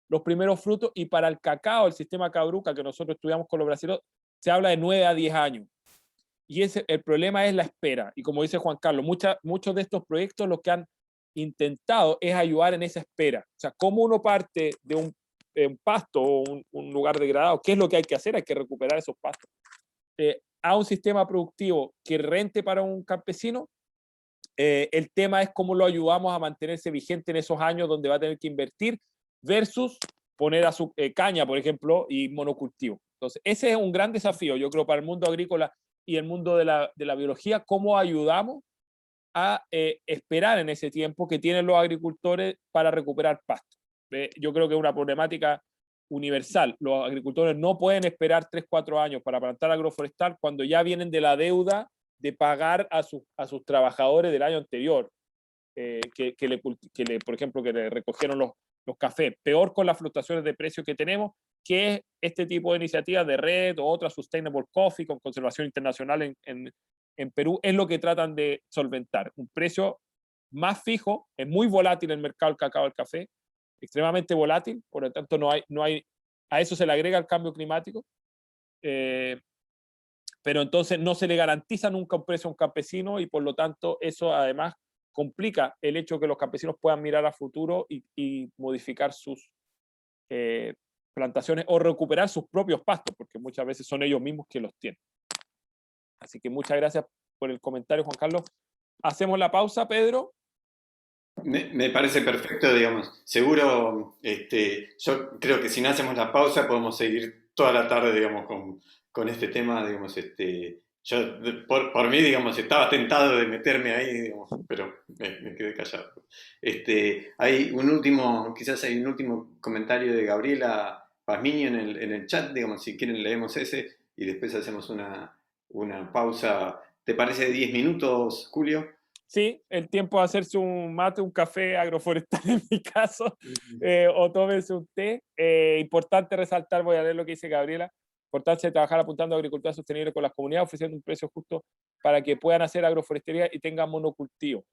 los primeros frutos, y para el cacao, el sistema Cabruca que nosotros estudiamos con los brasileños, se habla de 9 a 10 años. Y el problema es la espera. Y como dice Juan Carlos, muchos de estos proyectos lo que han intentado es ayudar en esa espera. O sea, cómo uno parte de un pasto o un lugar degradado, ¿qué es lo que hay que hacer? Hay que recuperar esos pastos. A un sistema productivo que rente para un campesino, el tema es cómo lo ayudamos a mantenerse vigente en esos años donde va a tener que invertir versus poner a su caña, por ejemplo, y monocultivo. Entonces, ese es un gran desafío, yo creo, para el mundo agrícola y el mundo de la biología, cómo ayudamos a esperar en ese tiempo que tienen los agricultores para recuperar pasto. Yo creo que es una problemática universal. Los agricultores no pueden esperar 3-4 años para plantar agroforestal cuando ya vienen de la deuda de pagar a sus trabajadores del año anterior, por ejemplo, que le recogieron los cafés. Peor con las fluctuaciones de precios que tenemos, que es este tipo de iniciativas de red o otras, Sustainable Coffee, con conservación internacional en Perú, es lo que tratan de solventar. Un precio más fijo, es muy volátil el mercado del cacao y el café, extremadamente volátil, por lo tanto a eso se le agrega el cambio climático, pero entonces no se le garantiza nunca un precio a un campesino, y por lo tanto eso además complica el hecho de que los campesinos puedan mirar a futuro y modificar sus plantaciones o recuperar sus propios pastos, porque muchas veces son ellos mismos que los tienen. Así que muchas gracias por el comentario, Juan Carlos. ¿Hacemos la pausa, Pedro? Me parece perfecto, digamos. Seguro, yo creo que si no hacemos la pausa podemos seguir toda la tarde, digamos, con este tema, digamos, yo por mí, digamos, estaba tentado de meterme ahí, digamos, pero me quedé callado. Quizás hay un último comentario de Gabriela Pazmiño en el chat, digamos, si quieren leemos ese y después hacemos una pausa. ¿Te parece de 10 minutos, Julio? Sí, el tiempo de hacerse un mate, un café agroforestal en mi caso, o tómense un té. Importante resaltar, voy a leer lo que dice Gabriela, importancia de trabajar apuntando a agricultura sostenible con las comunidades, ofreciendo un precio justo para que puedan hacer agroforestería y tengan monocultivo.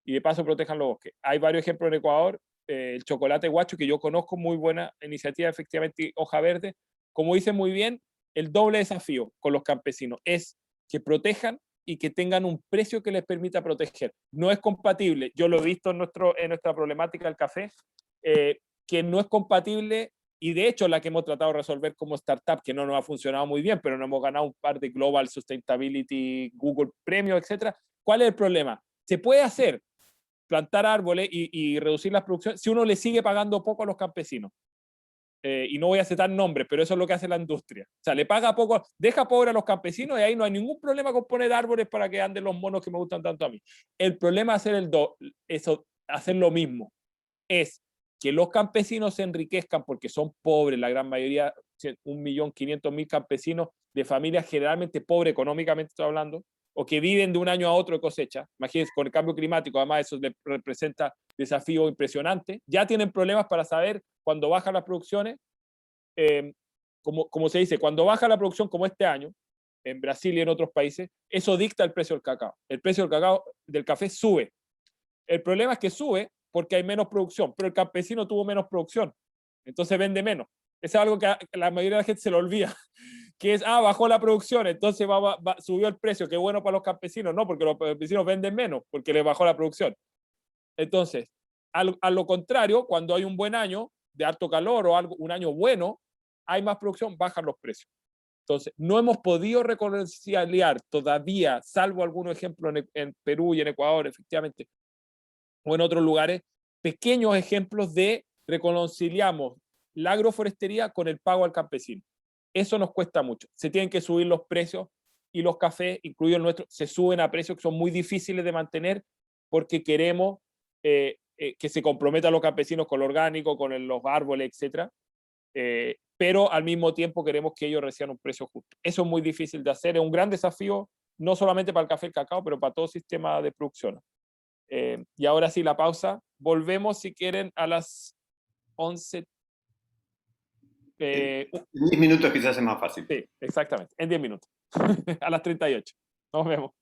Y de paso protejan los bosques. Hay varios ejemplos en Ecuador, el chocolate guacho, que yo conozco, muy buena iniciativa, efectivamente, hoja verde. Como dicen muy bien, el doble desafío con los campesinos es que protejan y que tengan un precio que les permita proteger. No es compatible, yo lo he visto en nuestra problemática del café, que no es compatible, y de hecho la que hemos tratado de resolver como startup, que no nos ha funcionado muy bien, pero nos hemos ganado un par de Global Sustainability, Google Premio, etc. ¿Cuál es el problema? Se puede hacer, plantar árboles y reducir las producciones, si uno le sigue pagando poco a los campesinos. Y no voy a citar nombres, pero eso es lo que hace la industria. O sea, le paga poco, deja pobre a los campesinos, y ahí no hay ningún problema con poner árboles para que anden los monos que me gustan tanto a mí. El problema es hacer lo mismo. Es que los campesinos se enriquezcan porque son pobres, la gran mayoría, 1.500.000 campesinos de familias generalmente pobres económicamente, estoy hablando, o que viven de un año a otro de cosecha. Imagínense, con el cambio climático, además eso les representa desafíos impresionantes. Ya tienen problemas para saber cuando bajan las producciones, como se dice, cuando baja la producción como este año, en Brasil y en otros países, eso dicta el precio del cacao. El precio del café sube. El problema es que sube porque hay menos producción, pero el campesino tuvo menos producción, entonces vende menos. Eso es algo que la mayoría de la gente se lo olvida, que es, bajó la producción, entonces subió el precio, qué bueno para los campesinos. No, porque los campesinos venden menos, porque les bajó la producción. Entonces, A lo contrario, cuando hay un buen año de alto calor o un año bueno, hay más producción, bajan los precios. Entonces, no hemos podido reconciliar todavía, salvo algunos ejemplos en Perú y en Ecuador, efectivamente, o en otros lugares, pequeños ejemplos de reconciliamos la agroforestería con el pago al campesino. Eso nos cuesta mucho. Se tienen que subir los precios y los cafés, incluidos el nuestro, se suben a precios que son muy difíciles de mantener porque queremos que se comprometan los campesinos con lo orgánico, con los árboles, etc. Pero al mismo tiempo queremos que ellos reciban un precio justo. Eso es muy difícil de hacer, es un gran desafío, no solamente para el café y el cacao, pero para todo sistema de producción. Y ahora sí, la pausa. Volvemos, si quieren, a las 11. En 10 minutos quizás es más fácil. Sí, exactamente, en 10 minutos. A las 38. Nos vemos.